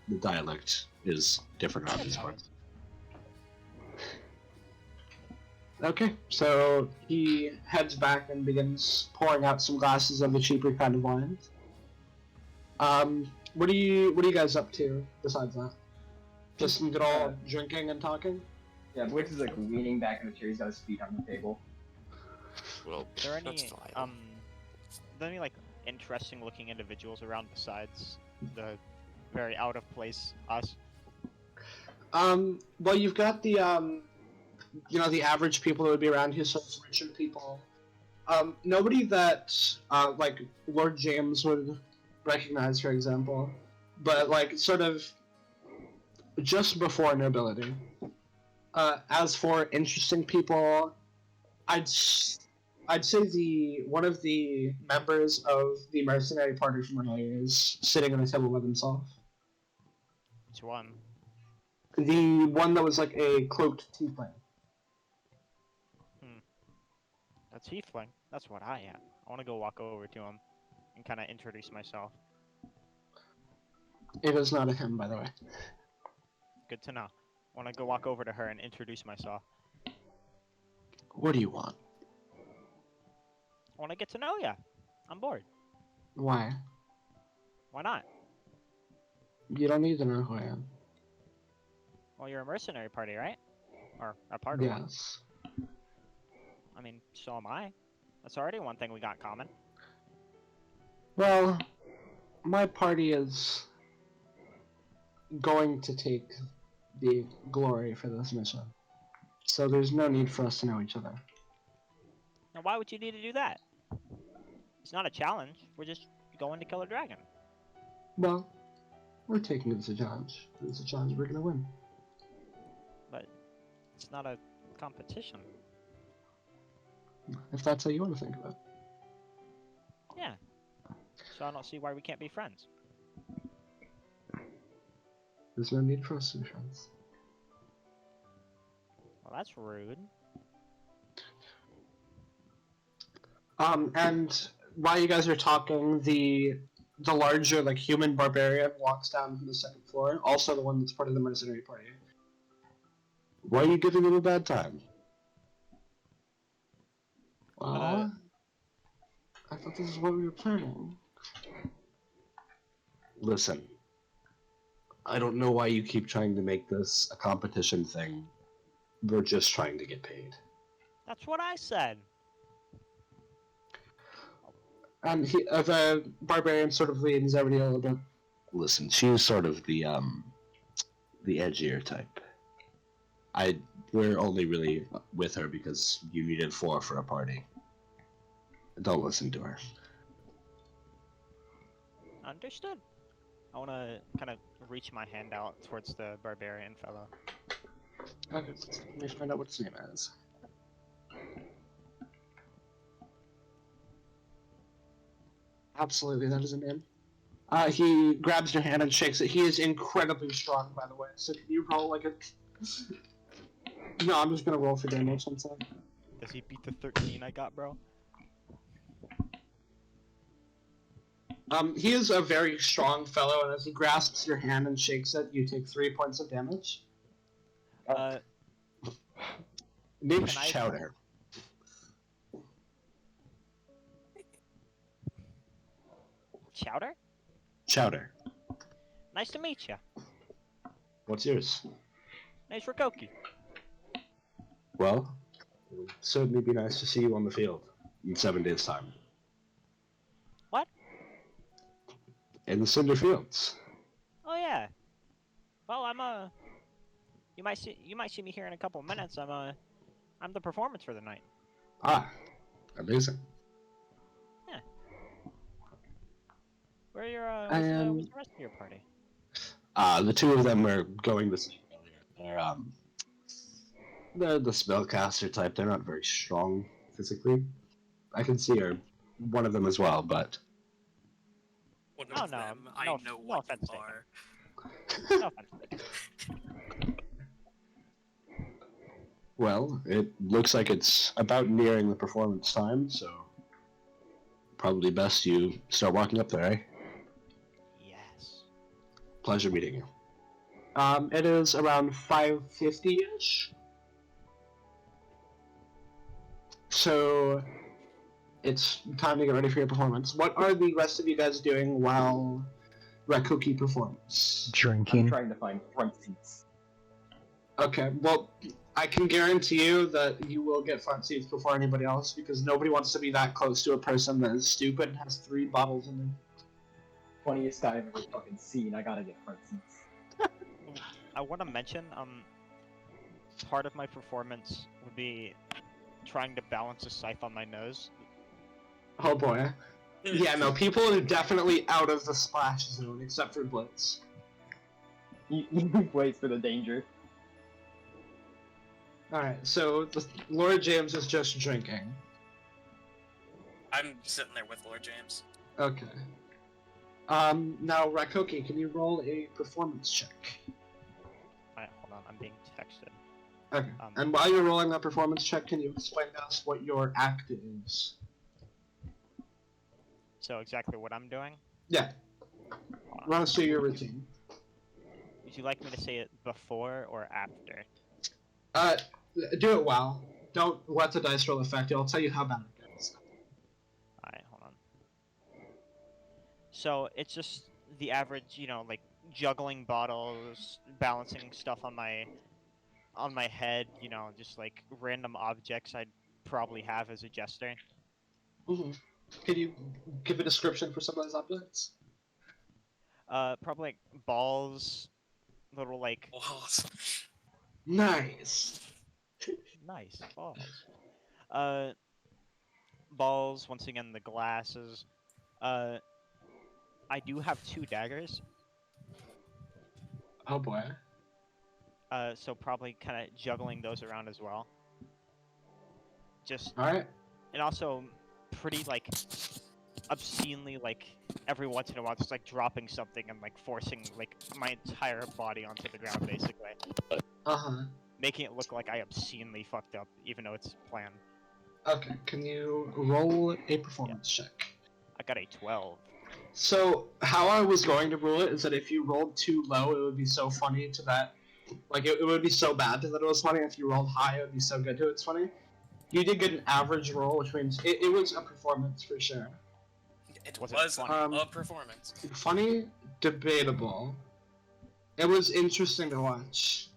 the dialect is different on That's his how part. it is. Okay, so he heads back and begins pouring out some glasses of the cheaper kind of wine. What are you guys up to besides that? Just some good old drinking and talking? Yeah, Blitz is like leaning back in the chair. He's got his feet on the table. Well, Is there that's any fine. are there any like interesting looking individuals around besides the very out of place us? Well, you've got the the average people that would be around here, sort of richer people. Nobody that like Lord James would recognize, for example, but like sort of just before nobility. As for interesting people, I'd say one of the members of the mercenary party from earlier is sitting on a table by himself. Which one? The one that was like a cloaked tiefling. A tiefling? That's what I am. I want to go walk over to him and kind of introduce myself. It is not a him, by the way. Good to know. I want to go walk over to her and introduce myself. What do you want? I want to get to know ya. I'm bored. Why? Why not? You don't need to know who I am. Well, you're a mercenary party, right? Or a part of one. Yes. I mean, so am I. That's already one thing we got in common. Well, my party is going to take the glory for this mission. So there's no need for us to know each other. Now, why would you need to do that? It's not a challenge. We're just going to kill a dragon. Well, we're taking it as a challenge. It's a challenge we're gonna win. But it's not a competition. If that's how you want to think of it. Yeah. So I don't see why we can't be friends. There's no need for us to be friends. Well, that's rude. And while you guys are talking, the larger, like, human barbarian walks down from the second floor, also the one that's part of the mercenary party. Why are you giving him a bad time? Well, I thought this is what we were planning. Listen, I don't know why you keep trying to make this a competition thing. We're just trying to get paid. That's what I said. And the barbarian sort of leans over to you a little bit. Listen, she's sort of the edgier type. We're only really with her because you needed 4 for a party. Don't listen to her. Understood. I want to kind of reach my hand out towards the barbarian fellow. Okay, let me find out what his name is. Absolutely, that is a name. He grabs your hand and shakes it. He is incredibly strong, by the way. So can you roll like a... No, I'm just gonna roll for damage one second. Does he beat the 13 I got, bro? He is a very strong fellow, and as he grasps your hand and shakes it, you take 3 points of damage. Name's Can I- Chowder. Chowder? Chowder. Nice to meet you. What's yours? Name's Rahkoki. Well, it would certainly be nice to see you on the field in 7 days' time. What? In the Cinder Fields. Oh yeah. Well, you might see me here in a couple of minutes. I'm the performance for the night. Ah, amazing. Where are your where's the rest of your party? The 2 of them are going the same earlier. They're the spellcaster type. They're not very strong physically. I can see one of them as well, but One Oh, of no, them, no I off- know no what offense you taken. are. No offense. well, it looks like it's about nearing the performance time, so probably best you start walking up there, eh? Yes. Pleasure meeting you. It is around 5:50-ish. So it's time to get ready for your performance. What are the rest of you guys doing while Rahkoki performs? I'm Drinking. trying to find front seats. Okay, well, I can guarantee you that you will get front seats before anybody else because nobody wants to be that close to a person that is stupid and has 3 bottles in them. Funniest guy I've ever fucking seen. I gotta get front seats. I want to mention, part of my performance would be trying to balance a scythe on my nose. Oh boy. Yeah, no, people are definitely out of the splash zone except for Blitz. He waits for the danger. Alright, so Lord James is just drinking. I'm sitting there with Lord James. Okay. Now, Rahkoki, can you roll a performance check? Alright, hold on, I'm being texted. Okay. And while you're rolling that performance check, can you explain to us what your act is? So exactly what I'm doing? Yeah. Run us through your routine. Would you like me to say it before or after? Do it well. Don't let the dice roll affect you. I'll tell you how bad it goes. Alright, hold on. So it's just the average, like juggling bottles, balancing stuff on my head, just like random objects I'd probably have as a jester. Mm-hmm. Can you give a description for some of those objects? Probably like balls, little like Balls. Nice. nice balls. Balls. Once again, the glasses. I do have 2 daggers. Oh boy. So probably kind of juggling those around as well. Just Alright. and also pretty like obscenely like every once in a while just like dropping something and like forcing like my entire body onto the ground basically. Uh-huh. Making it look like I obscenely fucked up even though it's planned. Okay, can you roll a performance check? I got a 12. So, how I was going to rule it is that if you rolled too low, it would be so funny to that. Like, it would be so bad that it was funny. If you rolled high, it would be so good to it's funny. You did get an average roll, which means it was a performance for sure. It Was was it a performance. Funny, debatable. It was interesting to watch.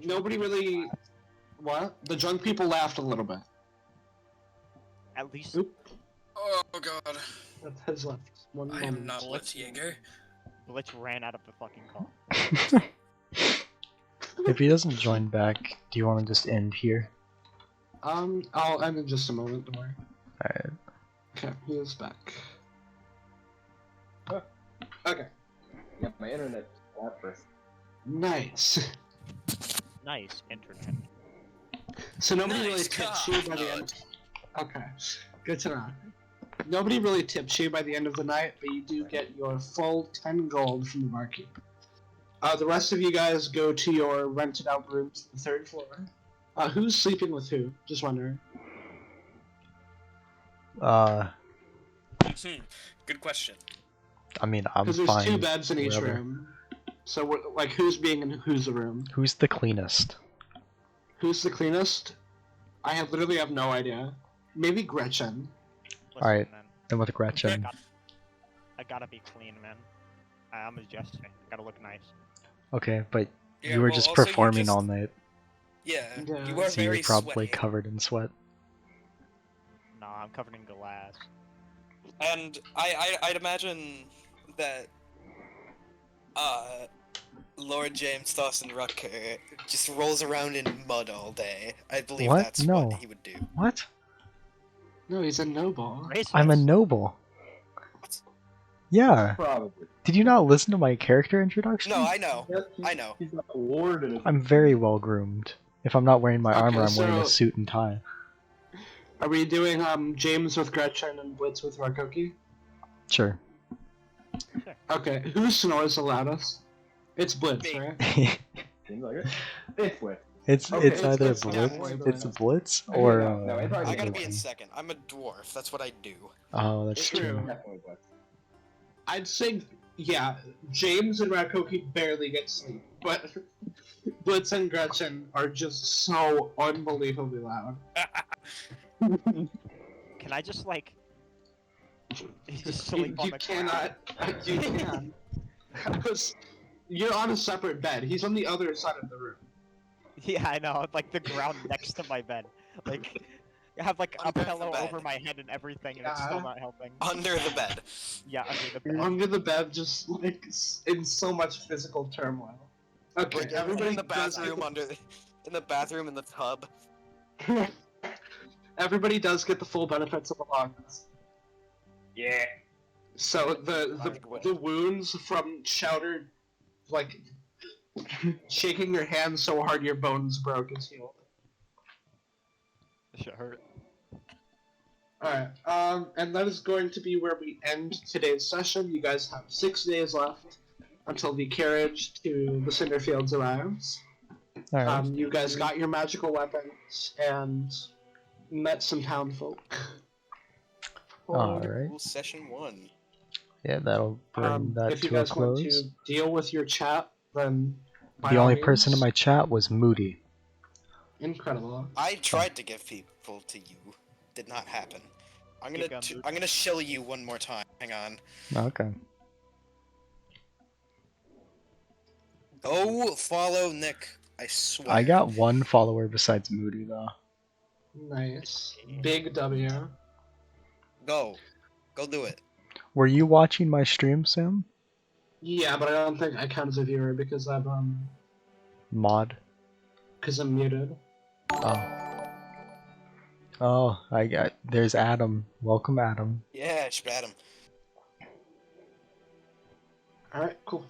Nobody really. What? The drunk people laughed a little bit. At least Oop. Oh god. That's his left. One I moment. am not Blitz Yeager. Blitz ran out of the fucking call. If he doesn't join back, do you want to just end here? I'll end in just a moment, don't worry. Alright. Okay, he is back. Huh. Okay. Yeah, my internet at first. Nice. Nice internet. So nobody really Nice tips you by the end. Okay, good to know. Nobody really tips you by the end of the night, but you do get your full 10 gold from the barkeep. The rest of you guys go to your rented out rooms to the 3rd floor. Who's sleeping with who? Just wondering. Good question. I mean, I'm Because there's fine. 2 beds in each wherever. room. So, like, who's being in whose room? Who's the cleanest? Who's the cleanest? I literally have no idea. Maybe Gretchen. Listen, Alright. man, And with Gretchen. I gotta be clean, man. I'm a jester. I gotta look nice. Okay, but Yeah, you were well, just also performing just- all night, Yeah, Yeah. you are so you're very probably sweaty. covered in sweat. Nah, I'm covered in glass. And I'd imagine that Lord James Thoson Rutker just rolls around in mud all day. I believe What? that's No. what he would do. What? No, he's a noble. I'm a Raisins. noble. Yeah. Probably. Did you not listen to my character introduction? No, I know. Yes, I know. He's got a ward in his. I'm very well groomed. If I'm not wearing my Okay, armor, I'm wearing a so- suit and tie. Are we doing James with Gretchen and Blitz with Rahkoki? Sure. Okay, who snores the loudest? It's Blitz, Me. right? Seems like it. It's with. it's Okay, it's either it's Blitz, definitely it's Blitz. Blitz Okay, or no, it's already I gotta be in Rahkoki. second. I'm a dwarf. That's what I do. Oh, that's It's true. true. Definitely with. I'd say Yeah, James and Rahkoki barely get sleep, but Blitz and Gretchen are just so unbelievably loud. Can I just like just You, sleep on you the cannot. You can. Because you're on a separate bed. He's on the other side of the room. Yeah, I know. Like the ground next to my bed. Like I have like a Under the pillow bed. over my head and everything, and it's still Yeah. not helping. Under the bed. Yeah, under the You're bed. under the bed, just like in so much physical turmoil. Okay, Like, everybody in the does bathroom in the bathroom in the tub. everybody does get the full benefits of a long rest. Yeah. So the wounds from Chowder, like shaking your hand so hard your bones broke is healed. This shit hurt. Alright, and that is going to be where we end today's session. You guys have 6 days left until the carriage to the Cinder Fields arrives. Alright. You guys got your magical weapons and met some townfolk. Alright. Cool, session 1. Yeah, that'll bring that if you to a guys want close. to deal with your chat, then by The all only person in means. my chat was Moody. Incredible. I tried to give people to you. Did not happen. I'm gonna shill you one more time. Hang on. Okay. Go follow Nick. I swear. I got one follower besides Moody though. Nice. Big W. Go. Go do it. Were you watching my stream, Sam? Yeah, but I don't think I count as a viewer because I'm Mod. muted. Oh. Oh, I got. There's Adam. Welcome, Adam. Yeah, spat him. Alright, cool.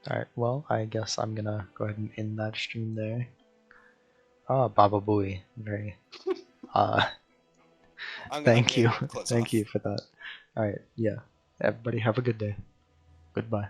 Alright, well, I guess I'm gonna go ahead and end that stream there. Oh, Baba Booey. Very. I'm Thank you. gonna close Thank off. you for that. Alright, yeah. Everybody have a good day. Goodbye.